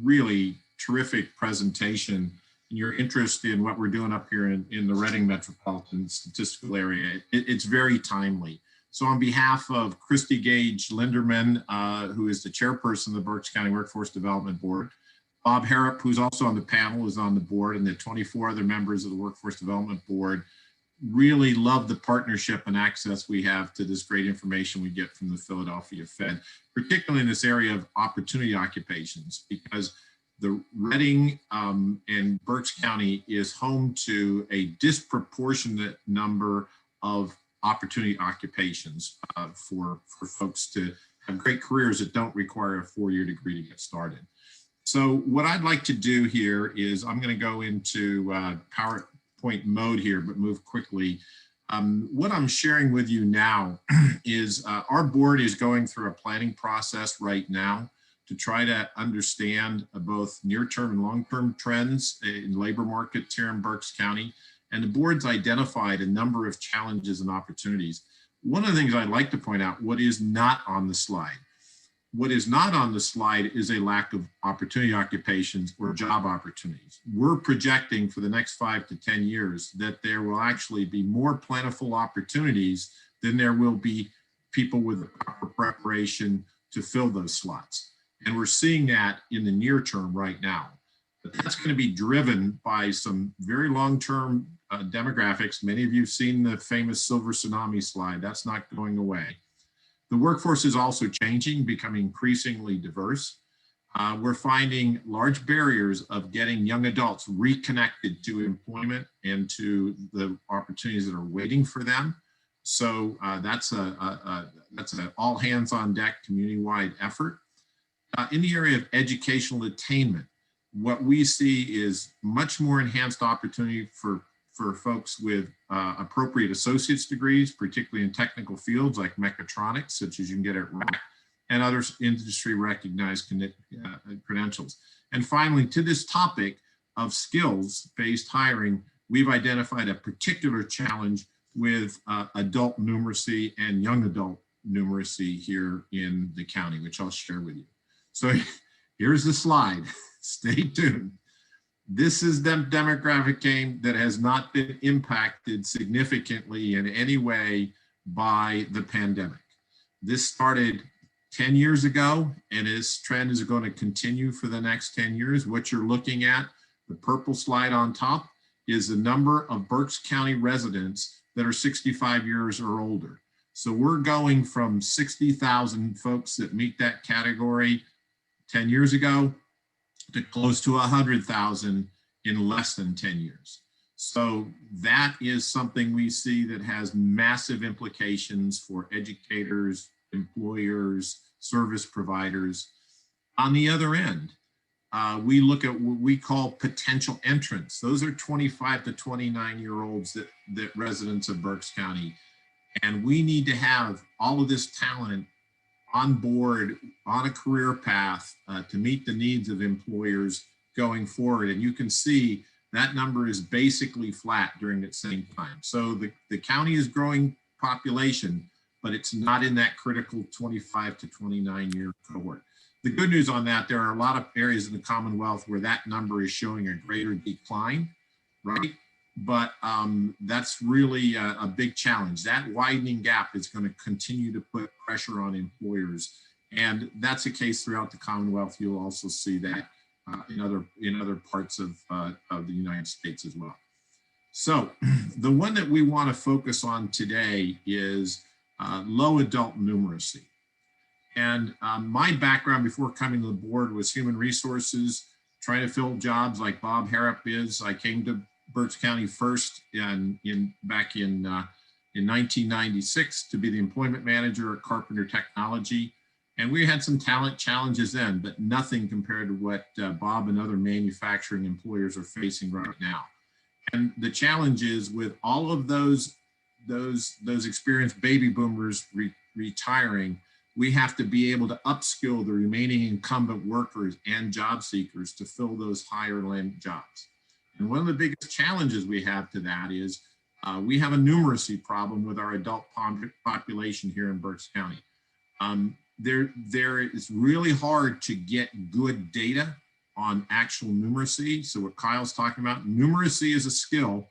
really terrific presentation and your interest in what we're doing up here in the Reading Metropolitan Statistical Area. It's very timely. So on behalf of Christy Gage Linderman, who is the chairperson of the Berks County Workforce Development Board, Bob Harrop, who's also on the panel, is on the board, and the 24 other members of the Workforce Development Board, really love the partnership and access we have to this great information we get from the Philadelphia Fed, particularly in this area of opportunity occupations, because the Reading and Berks County is home to a disproportionate number of opportunity occupations for folks to have great careers that don't require a 4-year degree to get started. So what I'd like to do here is I'm going to go into PowerPoint mode here, but move quickly. What I'm sharing with you now is our board is going through a planning process right now to try to understand both near-term and long-term trends in labor markets here in Berks County. And the board's identified a number of challenges and opportunities. One of the things I'd like to point out, what is not on the slide. What is not on the slide is a lack of opportunity occupations or job opportunities. We're projecting for the next 5 to 10 years that there will actually be more plentiful opportunities than there will be people with the proper preparation to fill those slots. And we're seeing that in the near term right now. But that's going to be driven by some very long-term demographics. Many of you have seen the famous silver tsunami slide. That's not going away. The workforce is also changing, becoming increasingly diverse. We're finding large barriers of getting young adults reconnected to employment and to the opportunities that are waiting for them. So that's an all hands on deck community-wide effort. In the area of educational attainment, what we see is much more enhanced opportunity for folks with appropriate associate's degrees, particularly in technical fields like mechatronics, such as you can get at RAC, and other industry recognized credentials. And finally, to this topic of skills-based hiring, we've identified a particular challenge with adult numeracy and young adult numeracy here in the county, which I'll share with you. So here's the slide. Stay tuned. This is the demographic game that has not been impacted significantly in any way by the pandemic. This started 10 years ago, and this trend is going to continue for the next 10 years. What you're looking at, the purple slide on top, is the number of Berks County residents that are 65 years or older. So we're going from 60,000 folks that meet that category 10 years ago to close to 100,000 in less than 10 years. So that is something we see that has massive implications for educators, employers, service providers. On the other end, we look at what we call potential entrants. Those are 25 to 29-year-olds that residents of Berks County. And we need to have all of this talent on board, on a career path to meet the needs of employers going forward. And you can see that number is basically flat during that same time. So the county is growing population, but it's not in that critical 25 to 29 year cohort. The good news on that, there are a lot of areas in the Commonwealth where that number is showing a greater decline, right? But that's really a big challenge. That widening gap is going to continue to put pressure on employers. And that's a case throughout the Commonwealth. You'll also see that in other parts of the United States as well. So the one that we want to focus on today is low adult numeracy. And my background before coming to the board was human resources, trying to fill jobs like Bob Harrop is. I came to Berks County first back in 1996 to be the employment manager at Carpenter Technology. And we had some talent challenges then, but nothing compared to what Bob and other manufacturing employers are facing right now. And the challenge is with all of those experienced baby boomers retiring, we have to be able to upskill the remaining incumbent workers and job seekers to fill those higher end jobs. And one of the biggest challenges we have to that is we have a numeracy problem with our adult population here in Berks County. There is really hard to get good data on actual numeracy. So what Kyle's talking about, numeracy is a skill,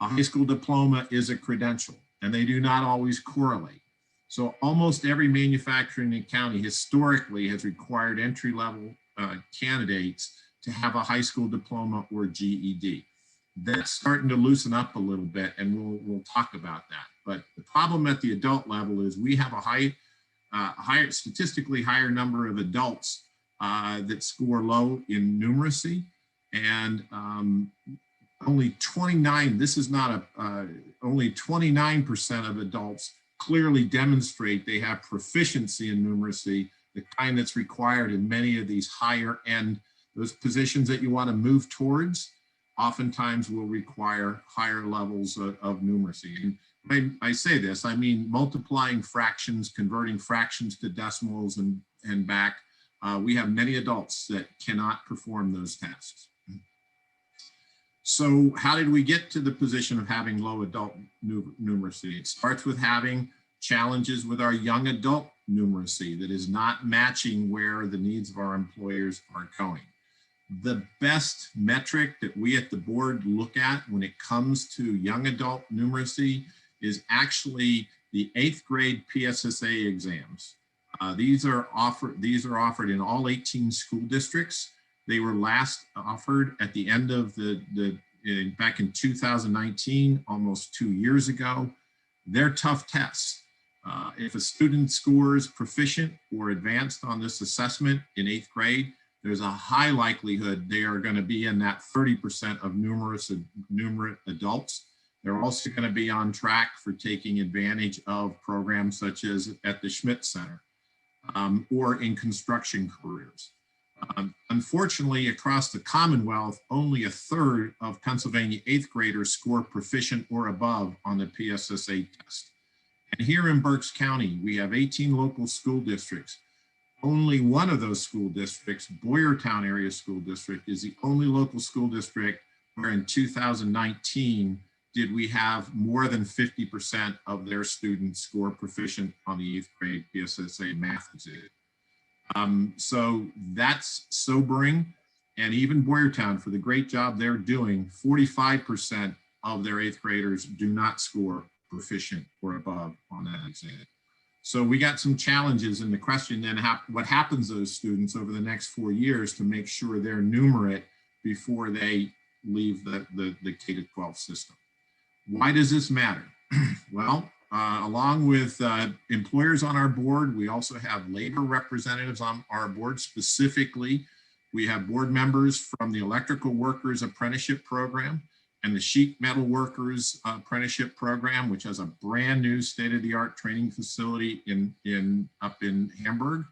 a high school diploma is a credential, and they do not always correlate. So almost every manufacturer in the county historically has required entry-level candidates to have a high school diploma or GED. That's starting to loosen up a little bit, and we'll talk about that. But the problem at the adult level is we have a statistically higher number of adults that score low in numeracy, and only 29. This is not only 29% of adults clearly demonstrate they have proficiency in numeracy, the kind that's required in many of these higher end, those positions that you want to move towards, oftentimes will require higher levels of numeracy. And when I say this, I mean multiplying fractions, converting fractions to decimals and back. We have many adults that cannot perform those tasks. So how did we get to the position of having low adult numeracy? It starts with having challenges with our young adult numeracy that is not matching where the needs of our employers are going. The best metric that we at the board look at when it comes to young adult numeracy is actually the 8th grade PSSA exams. These are offered in all 18 school districts. They were last offered at the end of back in 2019, almost 2 years ago. They're tough tests. If a student scores proficient or advanced on this assessment in 8th grade, there's a high likelihood they are going to be in that 30% of numerate adults. They're also going to be on track for taking advantage of programs such as at the Schmidt Center or in construction careers. Unfortunately, across the Commonwealth, only 1/3 of Pennsylvania 8th graders score proficient or above on the PSSA test. And here in Berks County, we have 18 local school districts. Only one of those school districts, Boyertown Area School District, is the only local school district where in 2019 did we have more than 50% of their students score proficient on the 8th grade PSSA math exam. So that's sobering. And even Boyertown, for the great job they're doing, 45% of their 8th graders do not score proficient or above on that exam. So we got some challenges, and the question then, what happens to those students over the next 4 years to make sure they're numerate before they leave the K-12 system? Why does this matter? Well, along with employers on our board, we also have labor representatives on our board. Specifically, we have board members from the Electrical Workers Apprenticeship Program and the Sheet Metal Workers Apprenticeship Program, which has a brand new state-of-the-art training facility up in Hamburg.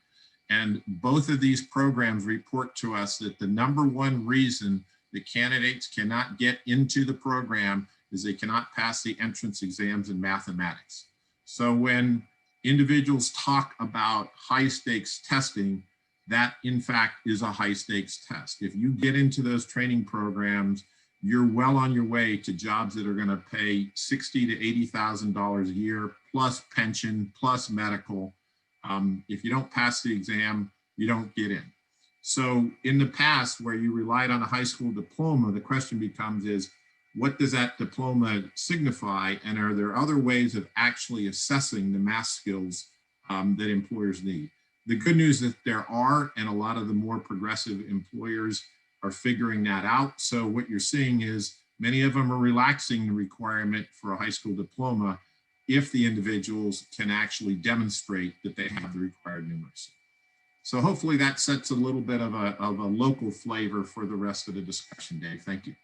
And both of these programs report to us that the #1 reason that candidates cannot get into the program is they cannot pass the entrance exams in mathematics. So when individuals talk about high stakes testing, that in fact is a high stakes test. If you get into those training programs, you're well on your way to jobs that are going to pay $60,000 to $80,000 a year, plus pension, plus medical. If you don't pass the exam, you don't get in. So in the past, where you relied on a high school diploma, the question becomes is, what does that diploma signify? And are there other ways of actually assessing the math skills that employers need? The good news is that there are, and a lot of the more progressive employers are figuring that out. So what you're seeing is many of them are relaxing the requirement for a high school diploma if the individuals can actually demonstrate that they have the required numeracy. So hopefully that sets a little bit of a local flavor for the rest of the discussion, Dave. Thank you.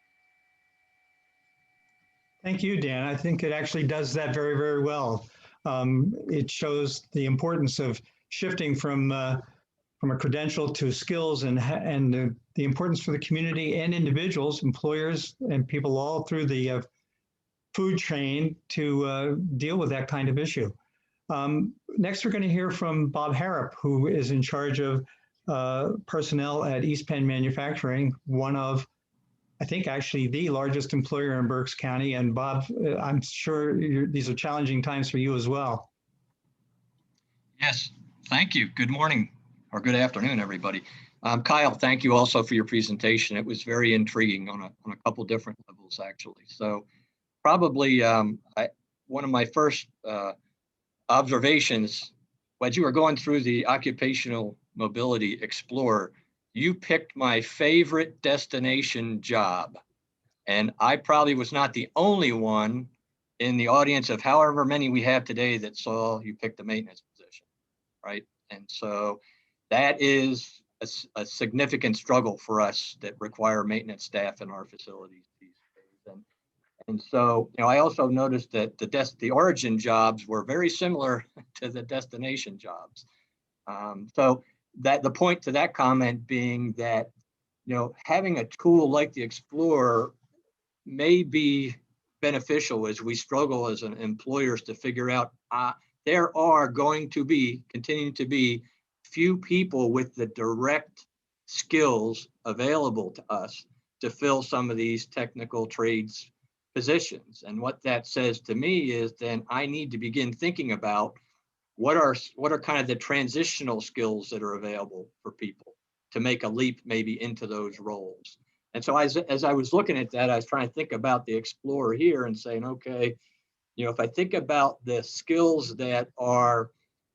Thank you, Dan. I think it actually does that very, very well. It shows the importance of shifting from a credential to skills and the importance for the community and individuals, employers, and people all through the food chain to deal with that kind of issue. Next, we're going to hear from Bob Harrop, who is in charge of personnel at East Penn Manufacturing, one of, I think, actually the largest employer in Berks County. And Bob, I'm sure these are challenging times for you as well. Yes, thank you. Good morning or good afternoon, everybody. Kyle, thank you also for your presentation. It was very intriguing on a couple different levels, actually. So probably one of my first observations, as you were going through the Occupational Mobility Explorer, you picked my favorite destination job. And I probably was not the only one in the audience of however many we have today that saw you pick the maintenance position, right? And so that is a significant struggle for us that require maintenance staff in our facilities these days. And so, I also noticed that the origin jobs were very similar to the destination jobs. So that the point to that comment being that, having a tool like the Explorer may be beneficial as we struggle as employers to figure out there are going to be, continuing to be, few people with the direct skills available to us to fill some of these technical trades positions. And what that says to me is then I need to begin thinking about what are kind of the transitional skills that are available for people to make a leap maybe into those roles. And so as I was looking at that, I was trying to think about the Explorer here and saying, okay, if I think about the skills that are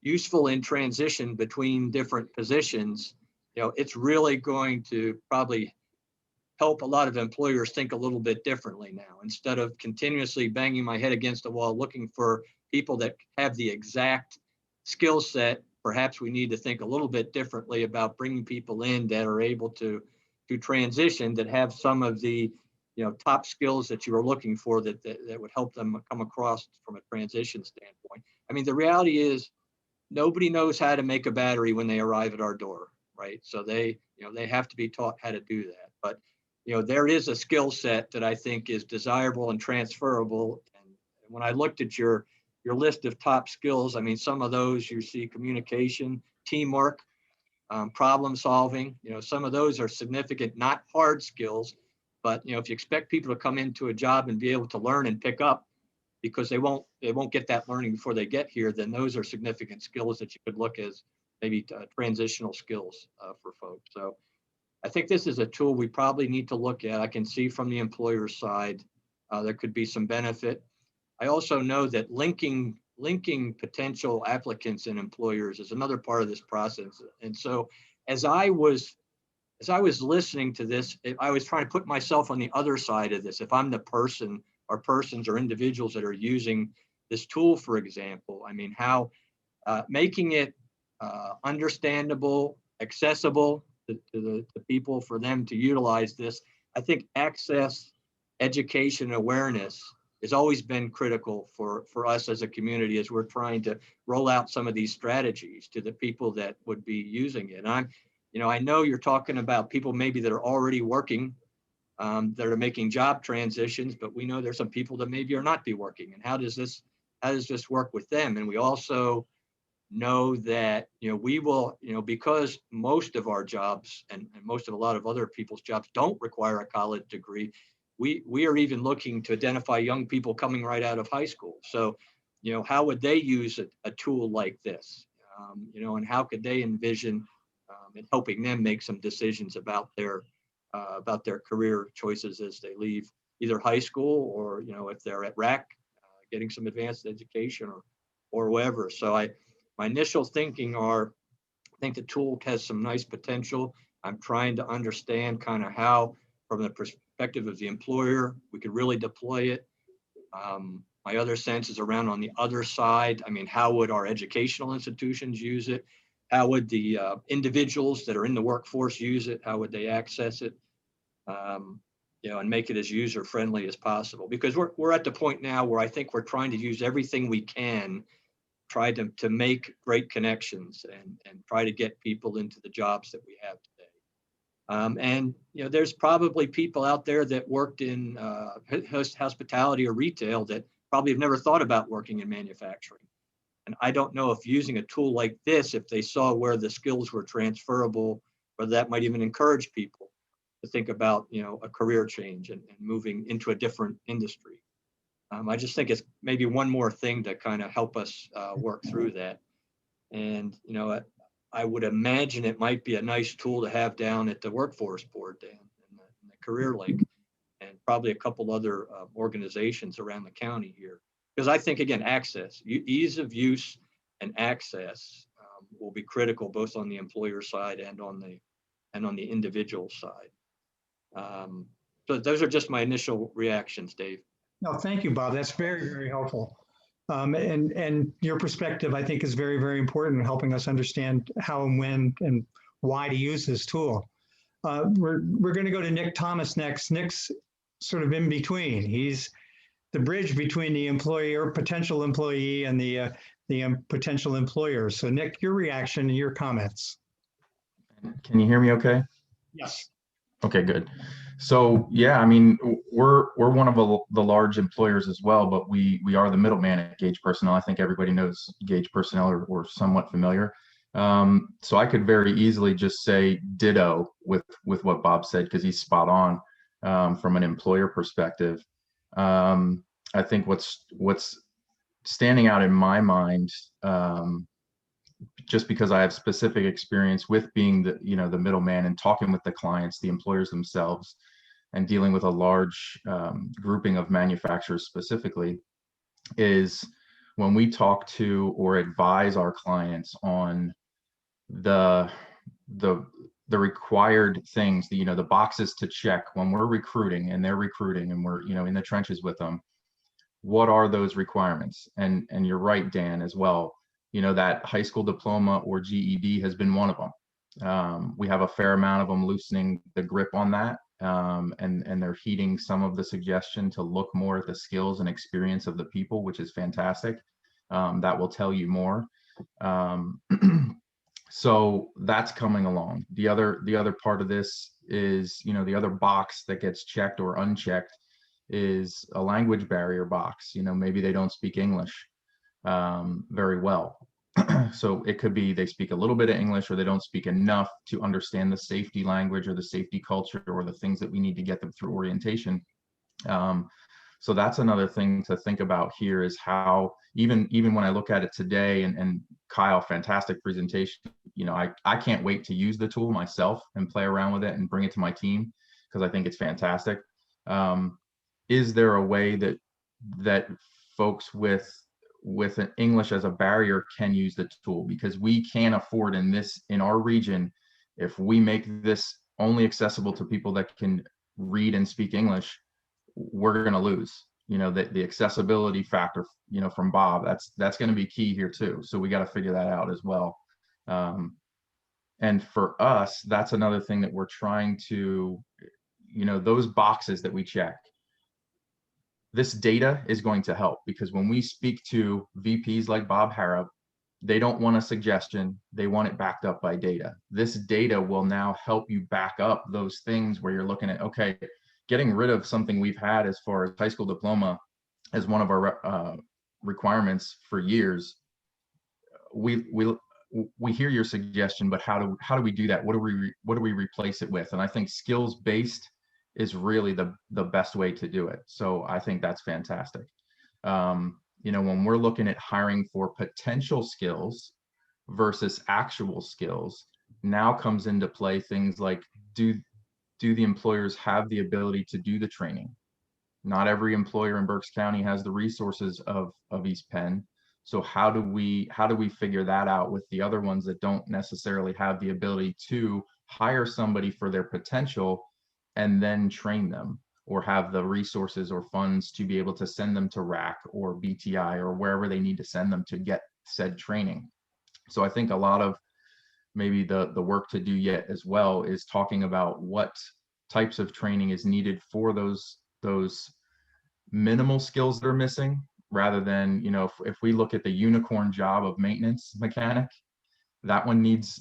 useful in transition between different positions, it's really going to probably help a lot of employers think a little bit differently now. Instead of continuously banging my head against the wall looking for people that have the exact skill set, perhaps we need to think a little bit differently about bringing people in that are able to transition, that have some of the top skills that you are looking for that would help them come across from a transition standpoint. I mean, the reality is nobody knows how to make a battery when they arrive at our door, right? So they have to be taught how to do that. But there is a skill set that I think is desirable and transferable. And when I looked at your list of top skills, I mean, some of those you see: communication, teamwork, problem solving. Some of those are significant, not hard skills, but if you expect people to come into a job and be able to learn and pick up because they won't get that learning before they get here, then those are significant skills that you could look as maybe transitional skills for folks. So I think this is a tool we probably need to look at. I can see from the employer side, there could be some benefit. I also know that linking potential applicants and employers is another part of this process. And so as I was listening to this, I was trying to put myself on the other side of this. If I'm the person or persons or individuals that are using this tool, for example, I mean, how making it understandable, accessible to the people for them to utilize this. I think access, education, awareness has always been critical for us as a community as we're trying to roll out some of these strategies to the people that would be using it. And I know you're talking about people maybe that are already working, that are making job transitions, but we know there's some people that maybe are not be working. And how does this work with them? And we also know that, we will, because most of our jobs and most of a lot of other people's jobs don't require a college degree, we are even looking to identify young people coming right out of high school. So, how would they use a tool like this? And how could they envision and helping them make some decisions about their career choices as they leave either high school or, if they're at RAC, getting some advanced education or wherever. So my initial thinking I think the tool has some nice potential. I'm trying to understand kind of how, from the perspective of the employer, we could really deploy it. My other sense is around on the other side. I mean, how would our educational institutions use it? How would the individuals that are in the workforce use it? How would they access it? And make it as user-friendly as possible. Because we're at the point now where I think we're trying to use everything we can, try to make great connections and try to get people into the jobs that we have today. There's probably people out there that worked in hospitality or retail that probably have never thought about working in manufacturing. And I don't know if using a tool like this, if they saw where the skills were transferable, whether that might even encourage people to think about, a career change and moving into a different industry. I just think it's maybe one more thing to kind of help us work through that. And, I would imagine it might be a nice tool to have down at the workforce board, Dan, in the Career Link, and probably a couple other organizations around the county here. Because I think, again, access, ease of use and access will be critical both on the employer side and on the individual side. So those are just my initial reactions, Dave. No, thank you, Bob. That's very, very helpful. And your perspective, I think, is very, very important in helping us understand how and when and why to use this tool. We're going to go to Nick Thomas next. Nick's sort of in between. He's the bridge between the employer, potential employee, and the potential employer. So, Nick, your reaction and your comments. Can you hear me okay? Yes. Okay, good. So yeah, I mean, we're one of the large employers as well, but we are the middleman at Gage Personnel. I think everybody knows Gage Personnel or somewhat familiar. So I could very easily just say ditto with what Bob said, because he's spot on from an employer perspective. I think what's standing out in my mind, just because I have specific experience with being the middleman and talking with the clients, the employers themselves, and dealing with a large grouping of manufacturers specifically, is when we talk to or advise our clients on the required things, the boxes to check when we're recruiting and they're recruiting and we're in the trenches with them. What are those requirements? And you're right, Dan, as well. That high school diploma or GED has been one of them. We have a fair amount of them loosening the grip on that, and they're heeding some of the suggestion to look more at the skills and experience of the people, which is fantastic. That will tell you more. So that's coming along. The other part of this is, the other box that gets checked or unchecked is a language barrier box. Maybe they don't speak English very well. So it could be they speak a little bit of English, or they don't speak enough to understand the safety language or the safety culture or the things that we need to get them through orientation. So that's another thing to think about here, is how even when I look at it today, and Kyle, fantastic presentation. I can't wait to use the tool myself and play around with it and bring it to my team, because I think it's fantastic. Is there a way that folks with an English as a barrier can use the tool? Because we can't afford in our region, if we make this only accessible to people that can read and speak English, we're going to lose. The accessibility factor, from Bob, that's going to be key here too. So we got to figure that out as well. And for us, that's another thing that we're trying to, those boxes that we check, this data is going to help, because when we speak to VPs like Bob Harrop, they don't want a suggestion. They want it backed up by data. This data will now help you back up those things where you're looking at, okay, getting rid of something we've had as far as high school diploma as one of our requirements for years. We hear your suggestion, but how do we do that? What do we replace it with? And I think skills-based is really the best way to do it. So I think that's fantastic. When we're looking at hiring for potential skills versus actual skills, now comes into play things like, do the employers have the ability to do the training? Not every employer in Berks County has the resources of East Penn. So how do we figure that out with the other ones that don't necessarily have the ability to hire somebody for their potential and then train them, or have the resources or funds to be able to send them to RAC or BTI or wherever they need to send them to get said training? So I think a lot of maybe the work to do yet as well is talking about what types of training is needed for those minimal skills that are missing, rather than, if we look at the unicorn job of maintenance mechanic, that one needs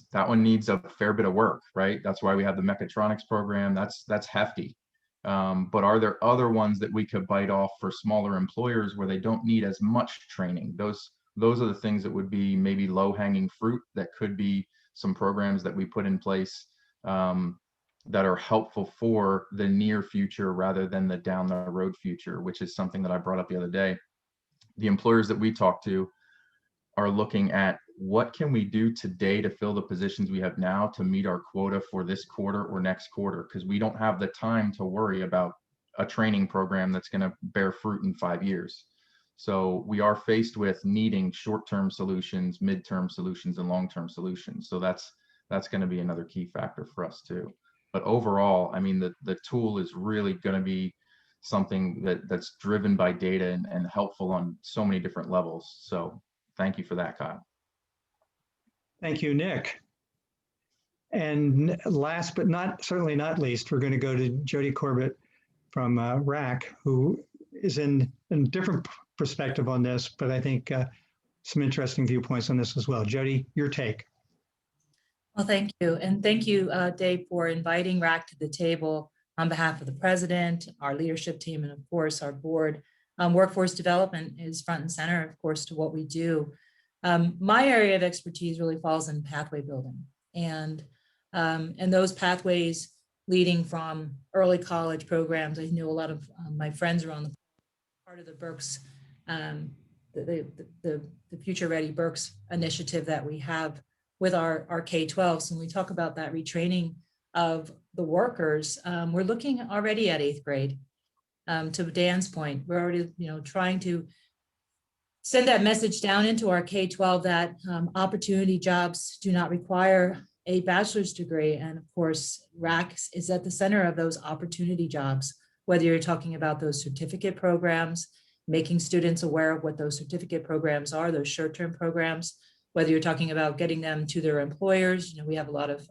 a fair bit of work, right? That's why we have the mechatronics program. That's hefty. But are there other ones that we could bite off for smaller employers where they don't need as much training? Those are the things that would be maybe low-hanging fruit that could be some programs that we put in place that are helpful for the near future rather than the down the road future, which is something that I brought up the other day. The employers that we talk to are looking at what can we do today to fill the positions we have now to meet our quota for this quarter or next quarter, because we don't have the time to worry about a training program that's going to bear fruit in 5 years. So we are faced with needing short-term solutions, mid-term solutions, and long-term solutions. So that's going to be another key factor for us too. But overall, I mean, the tool is really going to be something that's driven by data and helpful on so many different levels. So thank you for that, Kyle. Thank you, Nick. And last but certainly not least, we're going to go to Jody Corbett from RAC, who is in a different perspective on this, but I think some interesting viewpoints on this as well. Jody, your take. Well, thank you. And thank you, Dave, for inviting RAC to the table on behalf of the president, our leadership team, and of course, our board. Workforce development is front and center, of course, to what we do. My area of expertise really falls in pathway building, and those pathways leading from early college programs. I know a lot of my friends are on the part of the Berks, the Future Ready Berks initiative that we have with our K-12s. When we talk about that retraining of the workers, we're looking already at 8th grade. To Dan's point, we're already trying to send that message down into our K-12 that opportunity jobs do not require a bachelor's degree. And of course, RAC is at the center of those opportunity jobs, whether you're talking about those certificate programs, making students aware of what those certificate programs are, those short-term programs, whether you're talking about getting them to their employers. We have a lot of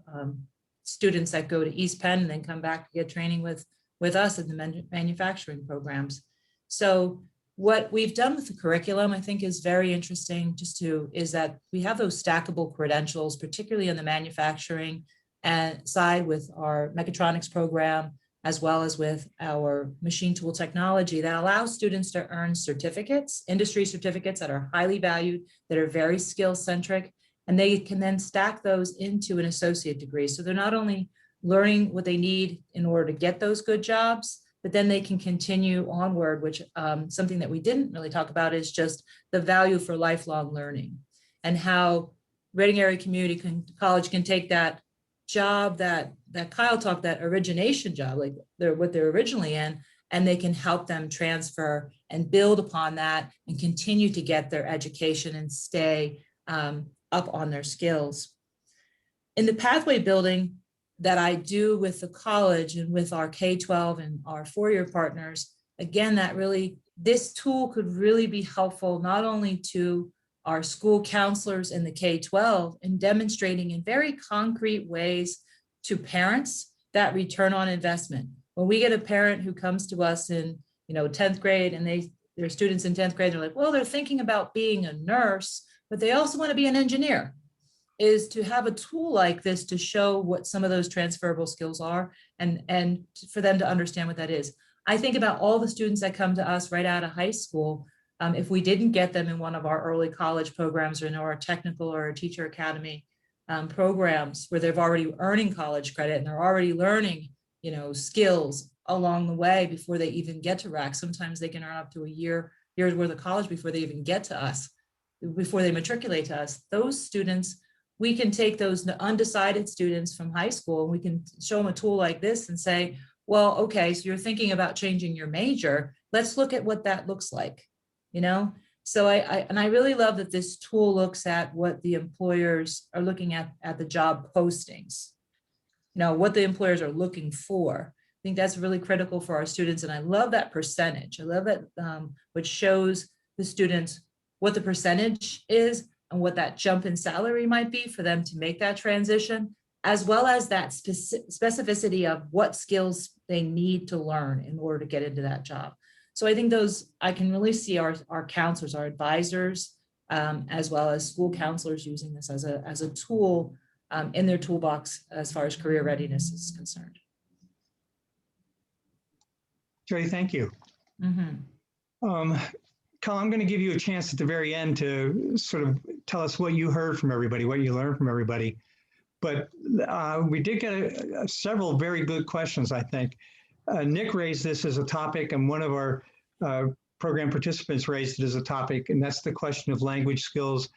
students that go to East Penn and then come back to get training with us in the manufacturing programs. So what we've done with the curriculum, I think, is very interesting. Is that we have those stackable credentials, particularly on the manufacturing side with our mechatronics program, as well as with our machine tool technology, that allows students to earn certificates, industry certificates that are highly valued, that are very skill centric, and they can then stack those into an associate degree. So they're not only learning what they need in order to get those good jobs, but then they can continue onward, which something that we didn't really talk about is just the value for lifelong learning, and how Reading Area Community College can take that job that Kyle talked, that origination job, like what they're originally in, and they can help them transfer and build upon that and continue to get their education and stay up on their skills. In the pathway building that I do with the college and with our K-12 and our four-year partners, again, this tool could really be helpful not only to our school counselors in the K-12 in demonstrating in very concrete ways to parents that return on investment. When we get a parent who comes to us in 10th grade and their students in 10th grade, they're like, well, they're thinking about being a nurse, but they also want to be an engineer, is to have a tool like this to show what some of those transferable skills are and for them to understand what that is. I think about all the students that come to us right out of high school. If we didn't get them in one of our early college programs or in our technical or our teacher academy programs where they're already earning college credit and they're already learning, skills along the way before they even get to RAC. Sometimes they can earn up to a year's worth of college before they even get to us, before they matriculate to us. Those students we can take those undecided students from high school and we can show them a tool like this and say, well, okay, so you're thinking about changing your major. Let's look at what that looks like, you know? So I really love that this tool looks at what the employers are looking at the job postings, you know, what the employers are looking for. I think that's really critical for our students. And I love that percentage. I love that, which shows the students what the percentage is and what that jump in salary might be for them to make that transition, as well as that specificity of what skills they need to learn in order to get into that job. So I think those, I can really see our counselors, our advisors, as well as school counselors using this as a tool in their toolbox as far as career readiness is concerned. Jerry, thank you. Mm-hmm. Kyle, I'm going to give you a chance at the very end to sort of tell us what you heard from everybody, what you learned from everybody. But we did get several very good questions, I think. Nick raised this as a topic, and one of our program participants raised it as a topic, and that's the question of language skills,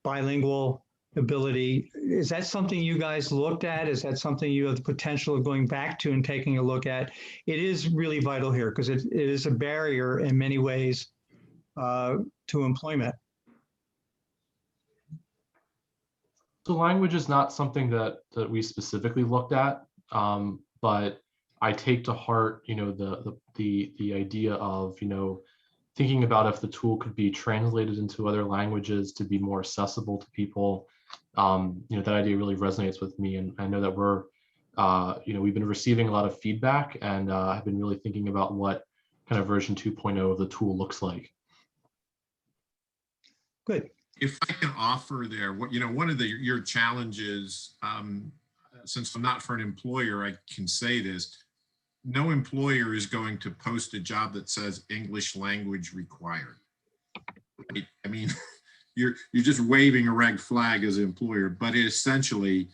bilingual ability. Is that something you guys looked at? Is that something you have the potential of going back to and taking a look at? It is really vital here because it is a barrier in many ways to employment. So language is not something that we specifically looked at, but I take to heart, you know, the idea of, you know, thinking about if the tool could be translated into other languages to be more accessible to people. You know, that idea really resonates with me, and I know that we're, you know, we've been receiving a lot of feedback, and I've been really thinking about what kind of version 2.0 of the tool looks like. Good. If I can offer there, what, you know, one of your challenges, since I'm not for an employer, I can say this: no employer is going to post a job that says English language required. Right? I mean, you're just waving a red flag as an employer, but it essentially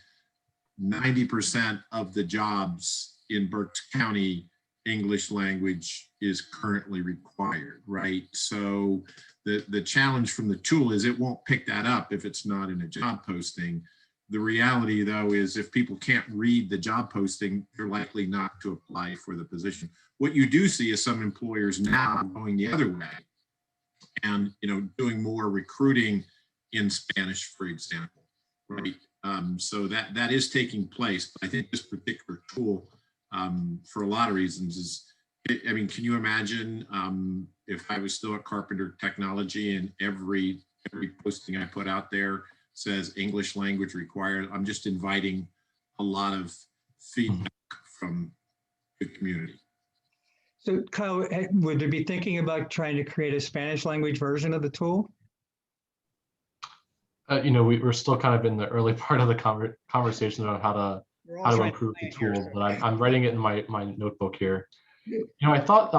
90% of the jobs in Berks County, English language is currently required, right? So the challenge from the tool is it won't pick that up if it's not in a job posting. The reality, though, is if people can't read the job posting, they're likely not to apply for the position. What you do see is some employers now going the other way and, you know, doing more recruiting in Spanish, for example, right? So that is taking place. But I think this particular tool, for a lot of reasons, is, I mean, can you imagine if I was still at Carpenter Technology and every posting I put out there says English language required? I'm just inviting a lot of feedback from the community. So Kyle, would you be thinking about trying to create a Spanish language version of the tool? You know, we're still kind of in the early part of the conversation about how to improve the tool, but I'm writing it in my notebook here. You know, I thought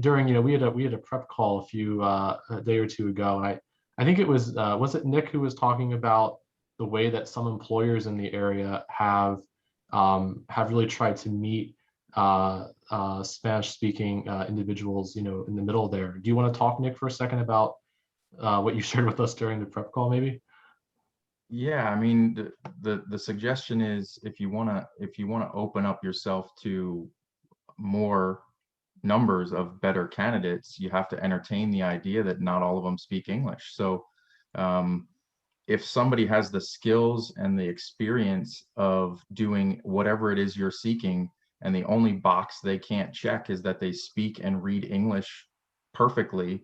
during, you know, we had a prep call a day or two ago, and I think it was it Nick who was talking about the way that some employers in the area have really tried to meet Spanish-speaking individuals, you know, in the middle there. Do you want to talk, Nick, for a second about what you shared with us during the prep call, maybe? Yeah, I mean, the suggestion is if you want to open up yourself to more numbers of better candidates, you have to entertain the idea that not all of them speak English. So if somebody has the skills and the experience of doing whatever it is you're seeking, and the only box they can't check is that they speak and read English perfectly,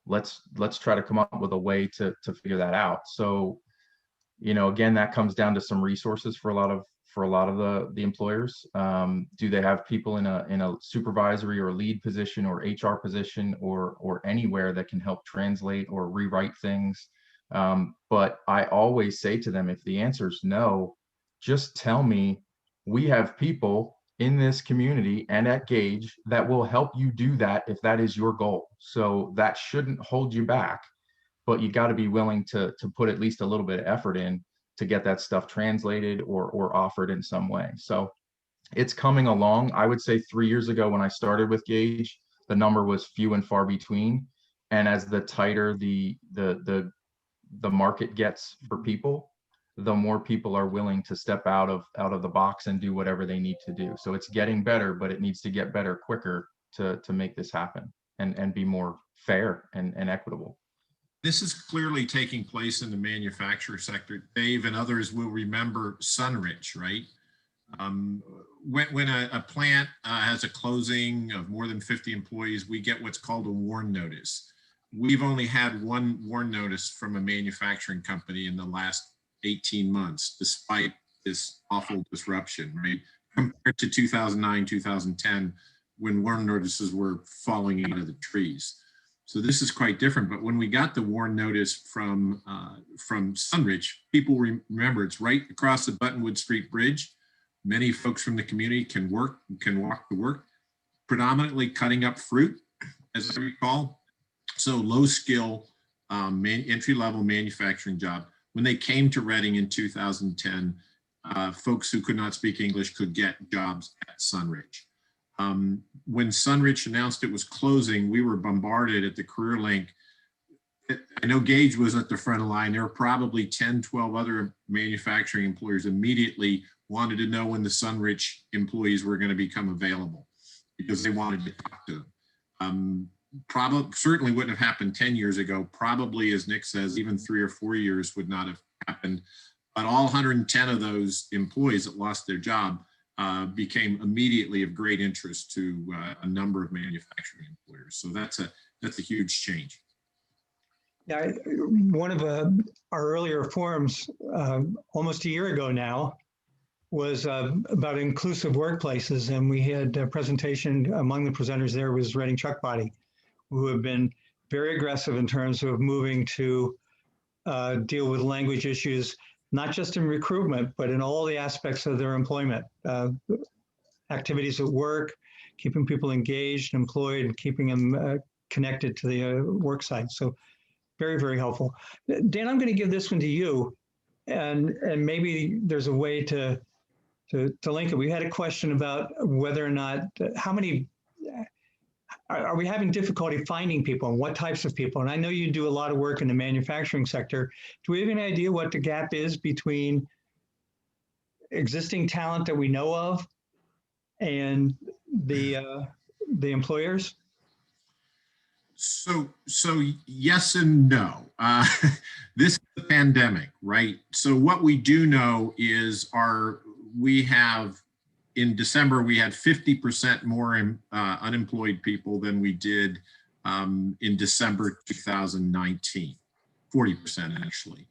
let's try to come up with a way to figure that out. So, you know, again, that comes down to some resources for a lot of the employers. Do they have people in a supervisory or lead position or HR position or anywhere that can help translate or rewrite things? But I always say to them, if the answer is no, just tell me. We have people in this community and at Gage that will help you do that if that is your goal. So that shouldn't hold you back, but you got to be willing to put at least a little bit of effort in to get that stuff translated or offered in some way. So it's coming along. I would say 3 years ago when I started with Gage, the number was few and far between. And as the tighter the market gets for people, the more people are willing to step out of the box and do whatever they need to do. So it's getting better, but it needs to get better quicker to make this happen and be more fair and equitable. This is clearly taking place in the manufacturer sector. Dave and others will remember Sunrich, right? When a plant has a closing of more than 50 employees, we get what's called a WARN notice. We've only had one WARN notice from a manufacturing company in the last 18 months, despite this awful disruption, right? Compared to 2009, 2010, when WARN notices were falling out of the trees. So this is quite different. But when we got the WARN notice from Sunrich, people remember it's right across the Buttonwood Street Bridge. Many folks from the community can walk to work, predominantly cutting up fruit, as I recall. So low skill, entry-level manufacturing job. When they came to Reading in 2010, folks who could not speak English could get jobs at Sunrich. When Sunrich announced it was closing, we were bombarded at the CareerLink. I know Gage was at the front of the line. There were probably 10, 12 other manufacturing employers immediately wanted to know when the Sunrich employees were going to become available because they wanted to talk to them. Certainly wouldn't have happened 10 years ago. Probably, as Nick says, even 3 or 4 years would not have happened. But all 110 of those employees that lost their job became immediately of great interest to a number of manufacturing employers. So that's a huge change. Yeah, one of our earlier forums almost a year ago now was about inclusive workplaces, and we had a presentation. Among the presenters there was Reading Truck Body, who have been very aggressive in terms of moving to deal with language issues, not just in recruitment, but in all the aspects of their employment, activities at work, keeping people engaged, employed, and keeping them connected to the work site. So very, very helpful. Dan, I'm going to give this one to you, and maybe there's a way to link it. We had a question about whether or not, how many, are we having difficulty finding people and what types of people? And I know you do a lot of work in the manufacturing sector. Do we have any idea what the gap is between existing talent that we know of and the employers? So yes and no. This is the pandemic, right? So what we do know is in December, we had 50% more unemployed people than we did in December 2019, 40% actually.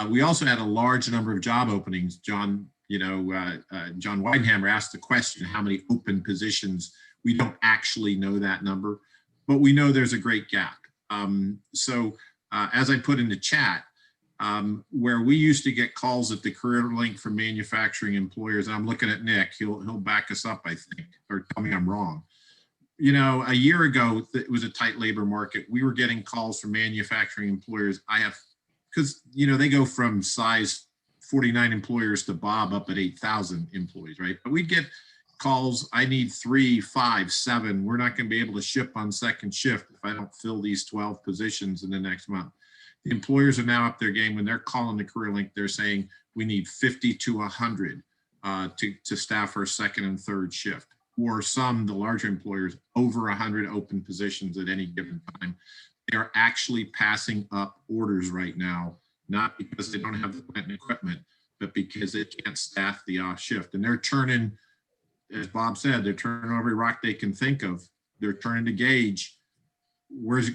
We also had a large number of job openings. John Weidenhammer asked the question, how many open positions? We don't actually know that number, but we know there's a great gap. As I put in the chat, where we used to get calls at the CareerLink from manufacturing employers, and I'm looking at Nick, he'll back us up, I think, or tell me I'm wrong. You know, a year ago, it was a tight labor market. We were getting calls from manufacturing employers. Because, you know, they go from size 49 employers to Bob up at 8,000 employees, right? But we'd get calls, I need 3, 5, 7. We're not going to be able to ship on second shift if I don't fill these 12 positions in the next month. The employers are now up their game. When they're calling the CareerLink, they're saying we need 50 to 100 to staff our second and third shift. Or some, the larger employers, over 100 open positions at any given time. They are actually passing up orders right now, not because they don't have the plant and equipment, but because they can't staff the off shift. And they're turning, as Bob said, they're turning every rock they can think of. They're turning to Gage. Who's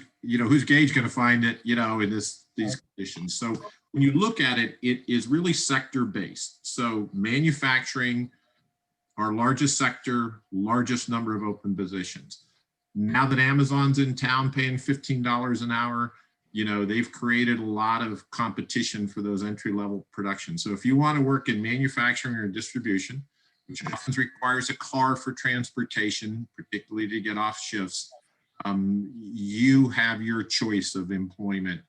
Gage going to find it, in these conditions? So when you look at it, it is really sector based. So manufacturing, our largest sector, largest number of open positions. Now that Amazon's in town paying $15 an hour, they've created a lot of competition for those entry-level production. So if you want to work in manufacturing or distribution, which often requires a car for transportation, particularly to get off shifts, you have your choice of employment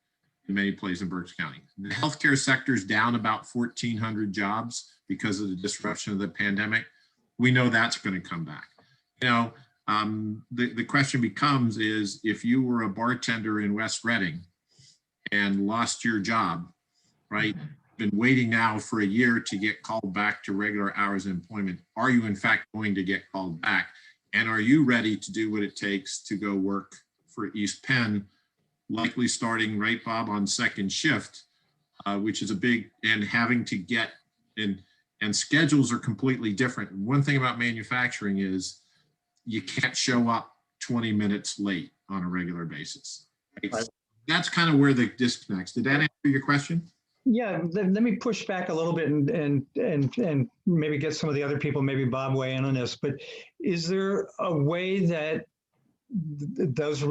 in many places in Berks County. The healthcare sector is down about 1,400 jobs because of the disruption of the pandemic. We know that's going to come back. The question becomes is, if you were a bartender in West Reading and lost your job, right? been waiting now for a year to get called back to regular hours of employment. Are you in fact going to get called back? And are you ready to do what it takes to go work for East Penn, likely starting, right, Bob, on second shift, which is a big, and having to get in, and schedules are completely different. One thing about manufacturing is you can't show up 20 minutes late on a regular basis. Right? That's kind of where the disconnects. Did that answer your question? Yeah, let me push back a little bit and maybe get some of the other people, maybe Bob weigh in on this, but is there a way that those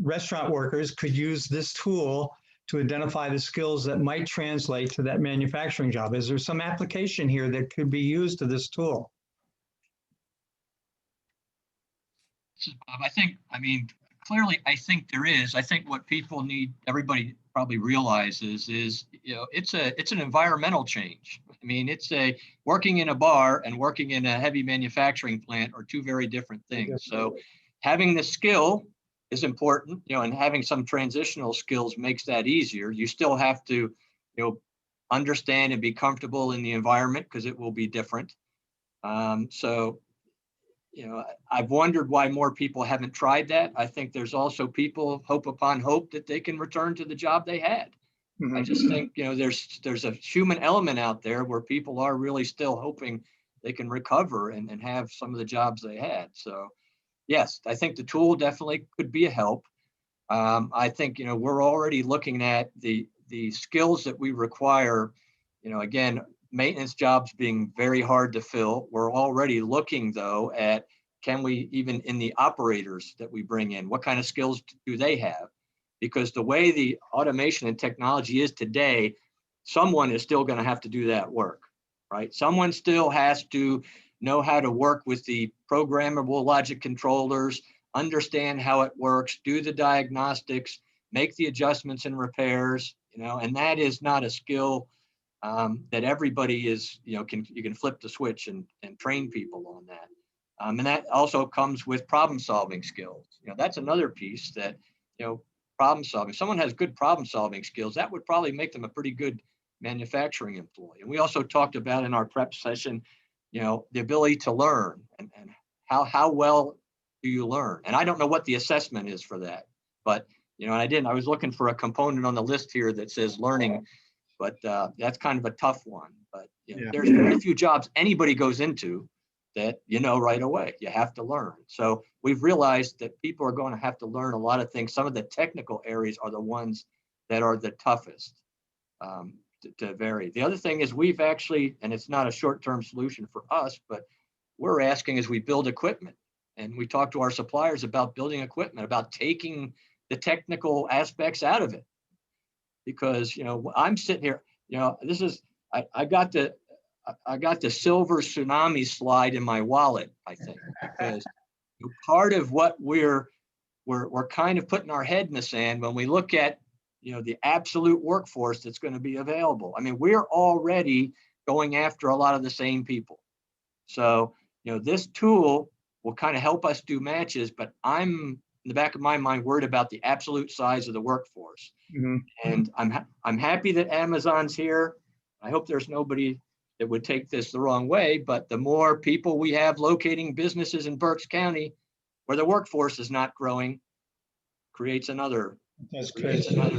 restaurant workers could use this tool to identify the skills that might translate to that manufacturing job? Is there some application here that could be used to this tool? This is Bob. Clearly, I think there is. I think what people need, everybody probably realizes is, it's an environmental change. I mean, working in a bar and working in a heavy manufacturing plant are two very different things. So having the skill is important, and having some transitional skills makes that easier. You still have to, understand and be comfortable in the environment because it will be different. I've wondered why more people haven't tried that. I think there's also people, hope upon hope, that they can return to the job they had. Mm-hmm. I just think, there's a human element out there where people are really still hoping they can recover and have some of the jobs they had. So yes, I think the tool definitely could be a help. I think, we're already looking at the skills that we require, again, maintenance jobs being very hard to fill. We're already looking, though, at can we, even in the operators that we bring in, what kind of skills do they have? Because the way the automation and technology is today, someone is still going to have to do that work, right? Someone still has to know how to work with the programmable logic controllers, understand how it works, do the diagnostics, make the adjustments and repairs, and that is not a skill that everybody is, you can flip the switch and train people on that. And that also comes with problem solving skills. That's another piece that, problem solving. If someone has good problem solving skills, that would probably make them a pretty good manufacturing employee. And we also talked about in our prep session, the ability to learn and how well do you learn? And I don't know what the assessment is for that, but, I was looking for a component on the list here that says learning, but that's kind of a tough one. But there's very few jobs anybody goes into that right away. You have to learn. So we've realized that people are going to have to learn a lot of things. Some of the technical areas are the ones that are the toughest to vary. The other thing is we've actually, and it's not a short-term solution for us, but we're asking as we build equipment and we talk to our suppliers about building equipment, about taking the technical aspects out of it. Because, I'm sitting here, this is, I got the silver tsunami slide in my wallet, I think, because part of what we're kind of putting our head in the sand when we look at, the absolute workforce that's going to be available. I mean, we're already going after a lot of the same people. So, this tool will kind of help us do matches, but I'm in the back of my mind worried about the absolute size of the workforce. Mm-hmm. And I'm happy that Amazon's here. I hope there's nobody that would take this the wrong way, but the more people we have locating businesses in Berks County where the workforce is not growing creates another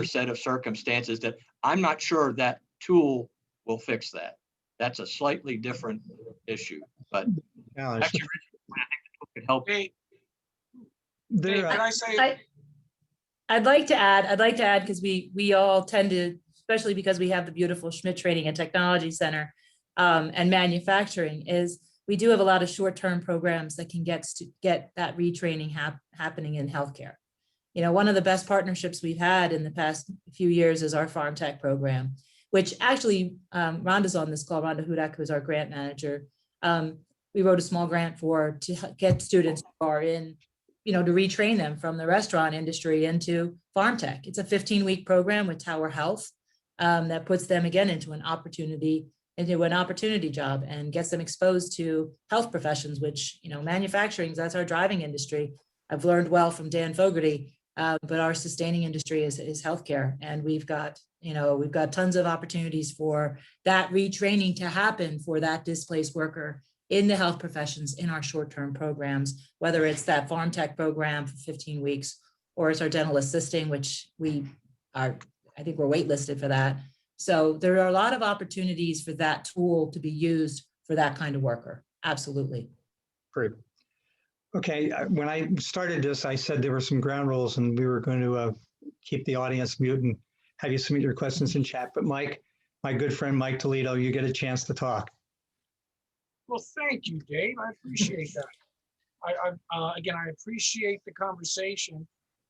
set of circumstances that I'm not sure that tool will fix that. That's a slightly different issue, but actually, I think the tool could help. Hey, can I say? I'd like to add because we all tend to, especially because we have the beautiful Schmidt Training and Technology Center and manufacturing, is we do have a lot of short-term programs that can get that retraining happening in healthcare. One of the best partnerships we've had in the past few years is our Farm Tech program, which actually Rhonda's on this call, Rhonda Hudak, who's our grant manager. We wrote a small grant to get students who are in, to retrain them from the restaurant industry into Farm Tech. It's a 15-week program with Tower Health that puts them again into an opportunity job and gets them exposed to health professions, which, manufacturing, that's our driving industry. I've learned well from Dan Fogarty. But our sustaining industry is healthcare, and we've got tons of opportunities for that retraining to happen for that displaced worker in the health professions in our short-term programs, whether it's that farm tech program for 15 weeks, or it's our dental assisting, which I think we're waitlisted for that. So there are a lot of opportunities for that tool to be used for that kind of worker. Absolutely. Great. Okay, when I started this, I said there were some ground rules and we were going to keep the audience mute and have you submit your questions in chat. But Mike, my good friend, Mike Toledo, you get a chance to talk. Well, thank you, Dave. I appreciate that. Again, I appreciate the conversation,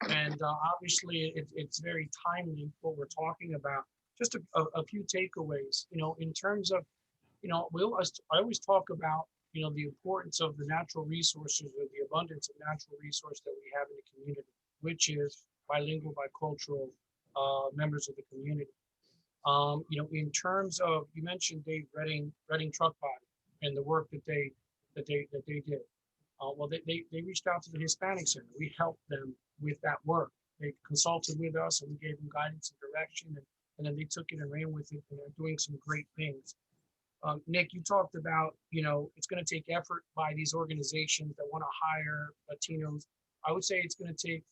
and obviously it's very timely what we're talking about. Just a few takeaways, in terms of, I always talk about, the importance of the natural resources, or the abundance of natural resource that we have in the community, which is bilingual, bicultural members of the community. In terms of, you mentioned Dave Redding Truck Body and the work that they did. Well, they reached out to the Hispanic Center. We helped them with that work. They consulted with us and we gave them guidance and direction, and then they took it and ran with it, and they're doing some great things. Nick, you talked about, it's going to take effort by these organizations that want to hire Latinos. I would say it's going to take,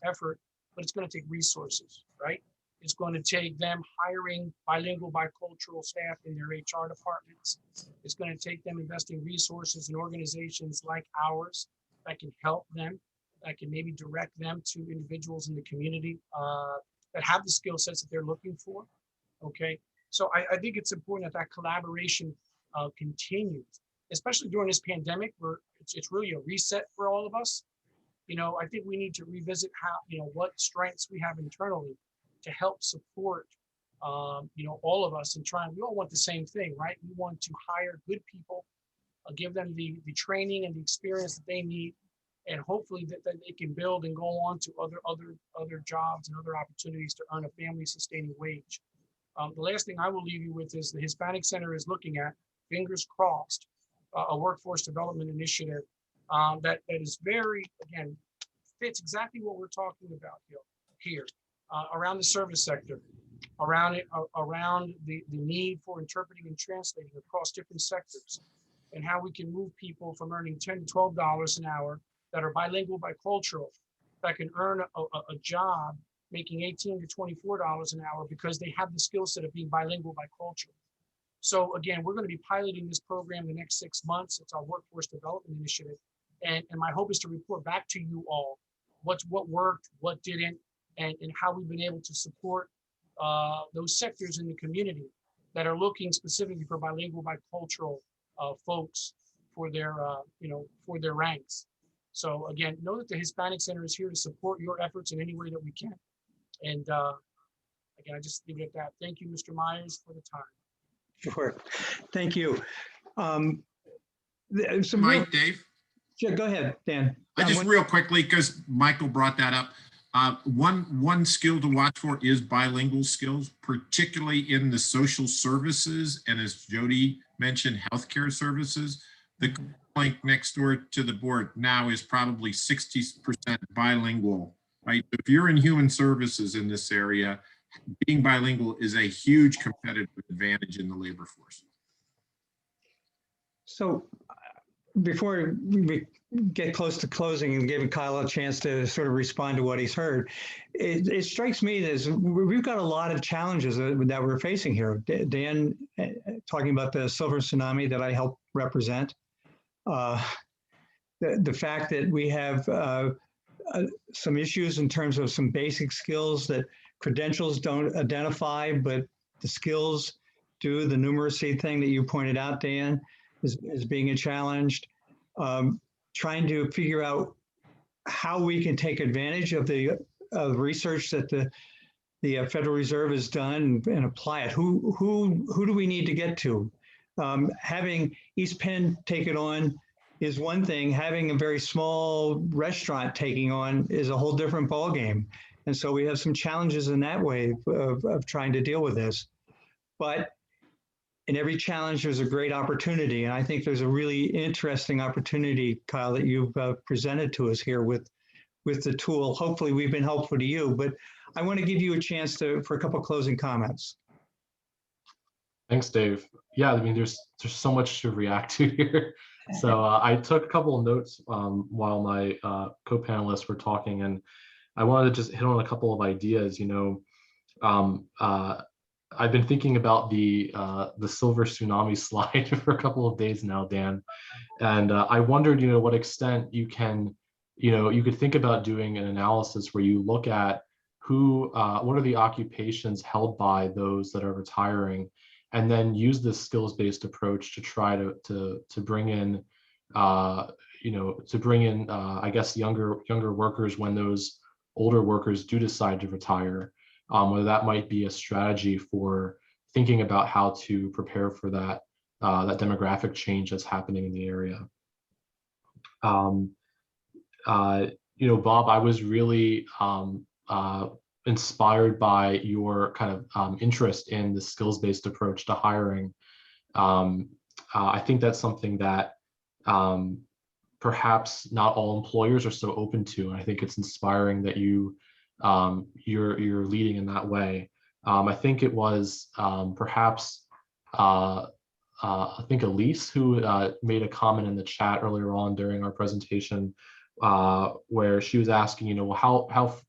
effort, but it's going to take resources, right? It's going to take them hiring bilingual, bicultural staff in their HR departments. It's going to take them investing resources in organizations like ours that can help them, that can maybe direct them to individuals in the community that have the skill sets that they're looking for. Okay, so I think it's important that collaboration continues, especially during this pandemic where it's really a reset for all of us. I think we need to revisit how, what strengths we have internally to help support, all of us, and we all want the same thing, right? We want to hire good people, give them the training and the experience that they need, and hopefully that they can build and go on to other jobs and other opportunities to earn a family-sustaining wage. The last thing I will leave you with is the Hispanic Center is looking at, fingers crossed, a workforce development initiative that is very, again, fits exactly what we're talking about here. Around the service sector, around the need for interpreting and translating across different sectors, and how we can move people from earning $10 to $12 an hour that are bilingual, bicultural, that can earn a job making $18 to $24 an hour because they have the skill set of being bilingual, bicultural. So again, we're going to be piloting this program the next 6 months. It's our workforce development initiative, and my hope is to report back to you all what worked, what didn't, and how we've been able to support those sectors in the community that are looking specifically for bilingual, bicultural folks for their ranks. So again, know that the Hispanic Center is here to support your efforts in any way that we can. And again, I just leave it at that. Thank you, Mr. Myers, for the time. Sure. Thank you. Mike, Dave? Yeah, go ahead, Dan. Real quickly, because Michael brought that up. One skill to watch for is bilingual skills, particularly in the social services, and as Jody mentioned, healthcare services. The link next door to the board now is probably 60% bilingual, right? If you're in human services in this area, being bilingual is a huge competitive advantage in the labor force. So before we get close to closing and giving Kyle a chance to sort of respond to what he's heard, it strikes me as we've got a lot of challenges that we're facing here. Dan talking about the silver tsunami that I help represent, the fact that we have some issues in terms of some basic skills that credentials don't identify, but the skills do. The numeracy thing that you pointed out, Dan, is being a challenge. Trying to figure out how we can take advantage of the research that the Federal Reserve has done and apply it. Who do we need to get to? Having East Penn take it on is one thing. Having a very small restaurant taking on is a whole different ballgame. And so we have some challenges in that way of trying to deal with this. But in every challenge, there's a great opportunity. And I think there's a really interesting opportunity, Kyle, that you've presented to us here with with the tool. Hopefully we've been helpful to you, but I want to give you a chance for a couple closing comments. Thanks, Dave. Yeah, I mean, there's so much to react to here. So I took a couple of notes while my co-panelists were talking, and I wanted to just hit on a couple of ideas. I've been thinking about the silver tsunami slide for a couple of days now, Dan, and I wondered, what extent you can, you could think about doing an analysis where you look at what are the occupations held by those that are retiring, and then use this skills-based approach to try to bring in, I guess, younger workers when those older workers do decide to retire. Whether that might be a strategy for thinking about how to prepare for that demographic change that's happening in the area. Bob, I was really inspired by your kind of interest in the skills-based approach to hiring. I think that's something that perhaps not all employers are so open to, and I think it's inspiring that you're leading in that way. I think it was perhaps I think Elise who made a comment in the chat earlier on during our presentation where she was asking,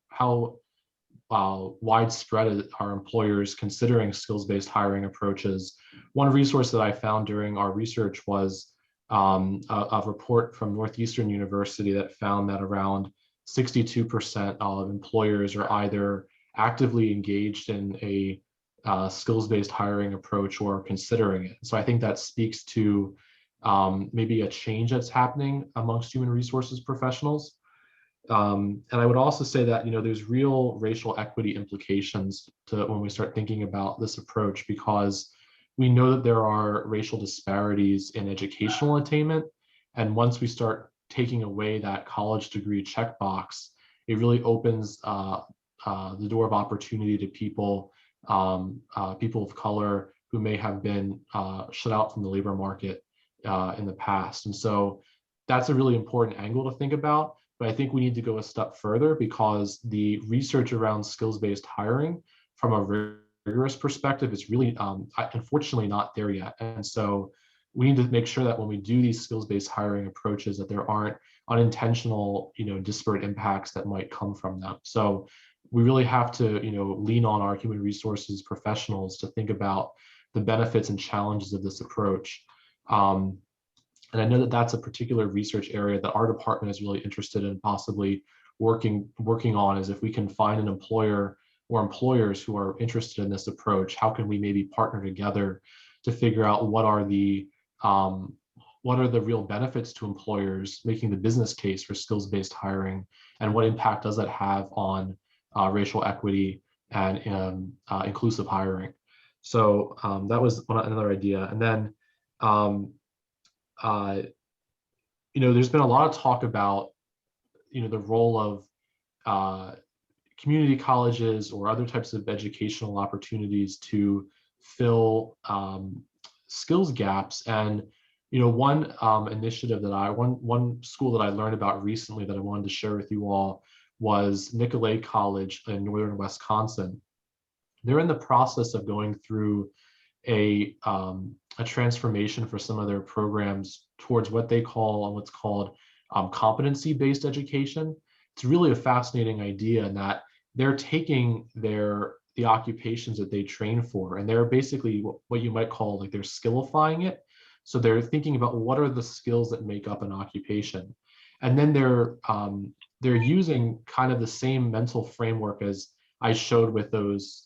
how widespread are employers considering skills-based hiring approaches. One resource that I found during our research was a report from Northeastern University that found that around 62% of employers are either actively engaged in a skills-based hiring approach or considering it. So I think that speaks to maybe a change that's happening amongst human resources professionals. And I would also say that, there's real racial equity implications to when we start thinking about this approach, because we know that there are racial disparities in educational attainment. And once we start taking away that college degree checkbox, it really opens the door of opportunity to people of color who may have been shut out from the labor market in the past. And so that's a really important angle to think about. But I think we need to go a step further, because the research around skills-based hiring from a rigorous perspective is really, unfortunately, not there yet. And so we need to make sure that when we do these skills-based hiring approaches, that there aren't unintentional, disparate impacts that might come from them. So we really have to, lean on our human resources professionals to think about the benefits and challenges of this approach. And I know that that's a particular research area that our department is really interested in possibly working on, is if we can find an employer or employers who are interested in this approach, how can we maybe partner together to figure out what are the real benefits to employers, making the business case for skills-based hiring, and what impact does that have on racial equity and inclusive hiring. So that was another idea. And then there's been a lot of talk about, the role of community colleges or other types of educational opportunities to fill skills gaps. And, one initiative one school that I learned about recently that I wanted to share with you all was Nicolet College in northern Wisconsin. They're in the process of going through a transformation for some of their programs towards what they call what's called competency-based education. It's really a fascinating idea in that they're taking the occupations that they train for, and they're basically what you might call they're skillifying it. So they're thinking about what are the skills that make up an occupation, and then they're using kind of the same mental framework as I showed with those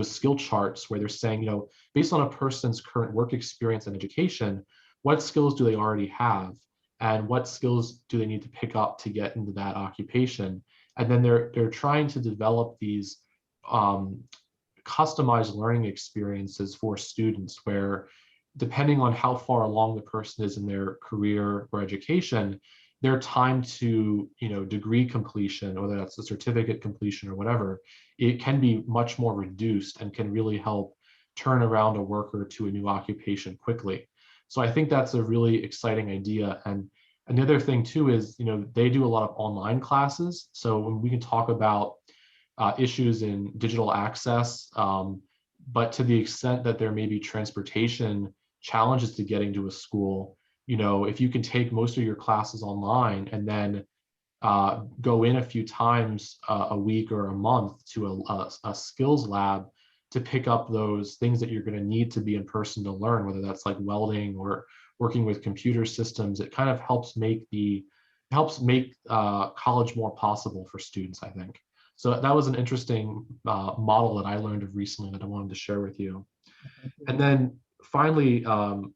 skill charts, where they're saying, based on a person's current work experience and education, what skills do they already have, and what skills do they need to pick up to get into that occupation? And then they're trying to develop these customized learning experiences for students, where depending on how far along the person is in their career or education, their time to degree completion, whether that's a certificate completion or whatever, it can be much more reduced and can really help turn around a worker to a new occupation quickly. So I think that's a really exciting idea. And And the other thing too is, they do a lot of online classes. So when we can talk about issues in digital access, but to the extent that there may be transportation challenges to getting to a school, if you can take most of your classes online and then go in a few times a week or a month to a skills lab to pick up those things that you're going to need to be in person to learn, whether that's like welding or working with computer systems, it kind of helps make college more possible for students, I think. So that was an interesting model that I learned of recently that I wanted to share with you. And then finally,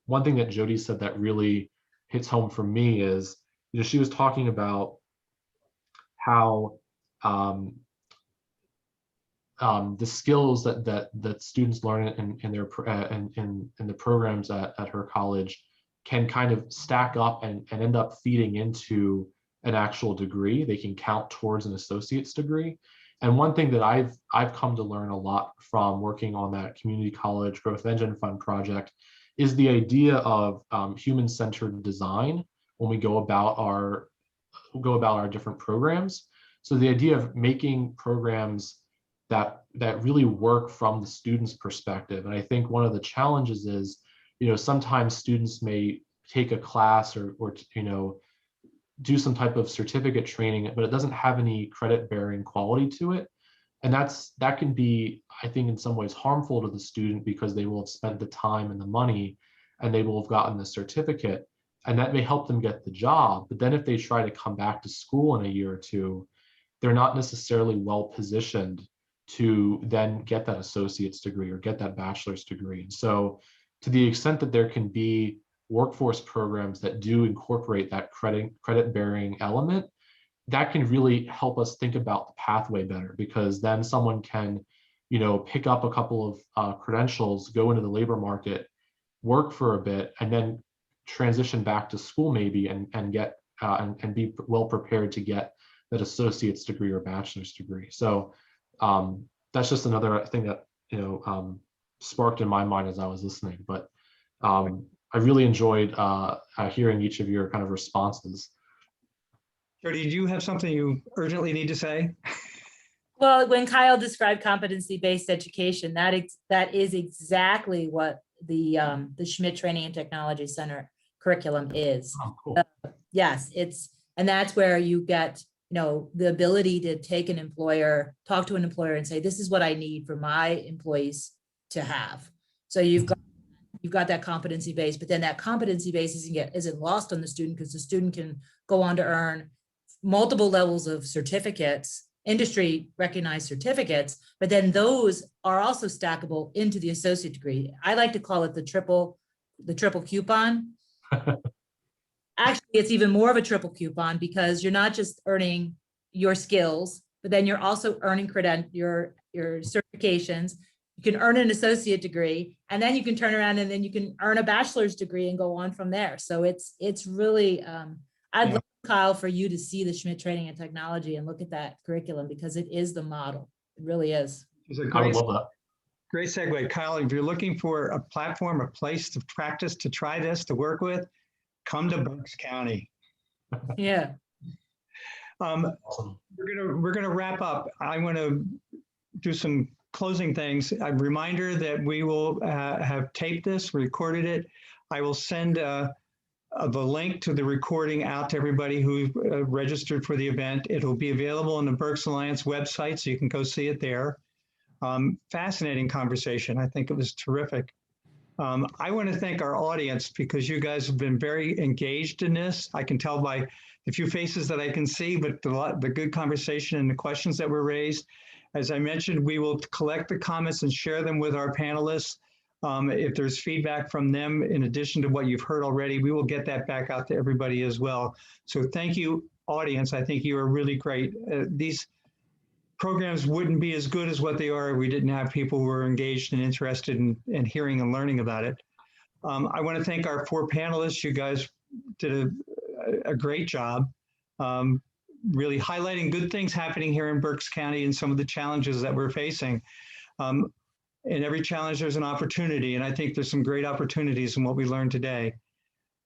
one thing that Jody said that really hits home for me is, she was talking about how the skills that students learn in the programs at her college can kind of stack up and end up feeding into an actual degree. They can count towards an associate's degree. And one thing that I've come to learn a lot from working on that Community College Growth Engine Fund project is the idea of human-centered design when we go about our different programs. So the idea of making programs that really work from the student's perspective. And I think one of the challenges is, sometimes students may take a class or do some type of certificate training, but it doesn't have any credit bearing quality to it. And that can be, I think, in some ways harmful to the student because they will have spent the time and the money and they will have gotten the certificate, and that may help them get the job. But then if they try to come back to school in a year or two, they're not necessarily well positioned to then get that associate's degree or get that bachelor's degree. And so to the extent that there can be workforce programs that do incorporate that credit bearing element, that can really help us think about the pathway better, because then someone can, pick up a couple of credentials, go into the labor market, work for a bit, and then transition back to school maybe and get and be well prepared to get that associate's degree or bachelor's degree. So that's just another thing that sparked in my mind as I was listening. But I really enjoyed hearing each of your kind of responses. Jody, do you have something you urgently need to say? Well, when Kyle described competency-based education, that is exactly what the Schmidt Training and Technology Center curriculum is. Oh, cool. Yes, and that's where you get, the ability to talk to an employer and say, this is what I need for my employees to have. So you've got that competency base, but then that competency base isn't lost on the student, because the student can go on to earn multiple levels of certificates, industry recognized certificates, but then those are also stackable into the associate degree. I like to call it the triple coupon. Actually, it's even more of a triple coupon, because you're not just earning your skills, but then you're also earning your certifications. You can earn an associate degree, and then you can turn around and then you can earn a bachelor's degree and go on from there. So it's really, I'd love, Kyle, for you to see the Schmidt Training and Technology and look at that curriculum, because it is the model. It really is. It's a I would love that. great segue. Kyle, if you're looking for a platform, a place to practice, to try this, to work with, come to Berks County. Yeah. Awesome. We're gonna wrap up. I want to do some closing things. A reminder that we will have taped this, recorded it. I will send the link to the recording out to everybody who registered for the event. It'll be available on the Berks Alliance website, so you can go see it there. Fascinating conversation. I think it was terrific. I want to thank our audience, because you guys have been very engaged in this. I can tell by the few faces that I can see, but the good conversation and the questions that were raised. As I mentioned, we will collect the comments and share them with our panelists. If there's feedback from them, in addition to what you've heard already, we will get that back out to everybody as well. So thank you, audience. I think you are really great. These programs wouldn't be as good as what they are if we didn't have people who are engaged and interested in hearing and learning about it. I want to thank our 4 panelists. You guys did a great job, really highlighting good things happening here in Berks County and some of the challenges that we're facing. In every challenge, there's an opportunity, and I think there's some great opportunities in what we learned today.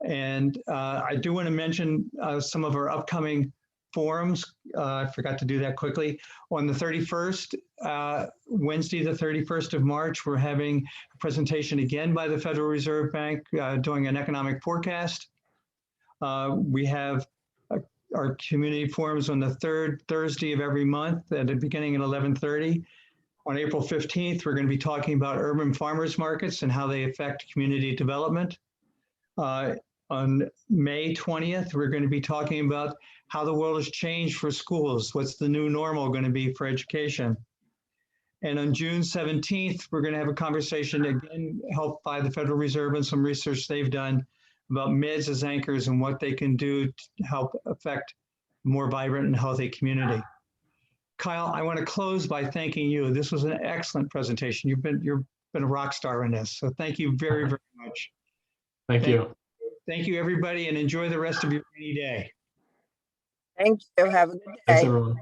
And I do want to mention some of our upcoming forums. I forgot to do that quickly. On the 31st, Wednesday, the 31st of March, we're having a presentation again by the Federal Reserve Bank doing an economic forecast. We have our community forums on the third Thursday of every month at the beginning at 11:30. On April 15th, we're going to be talking about urban farmers markets and how they affect community development. On May 20th, we're going to be talking about how the world has changed for schools. What's the new normal going to be for education? And on June 17th, we're going to have a conversation again, helped by the Federal Reserve and some research they've done about meds as anchors and what they can do to help affect a more vibrant and healthy community. Kyle, I want to close by thanking you. This was an excellent presentation. You've been a rock star in this. So thank you very, very much. Thank you. Thank you, everybody, and enjoy the rest of your rainy day. Thank you. Have a good day. Thanks, everyone.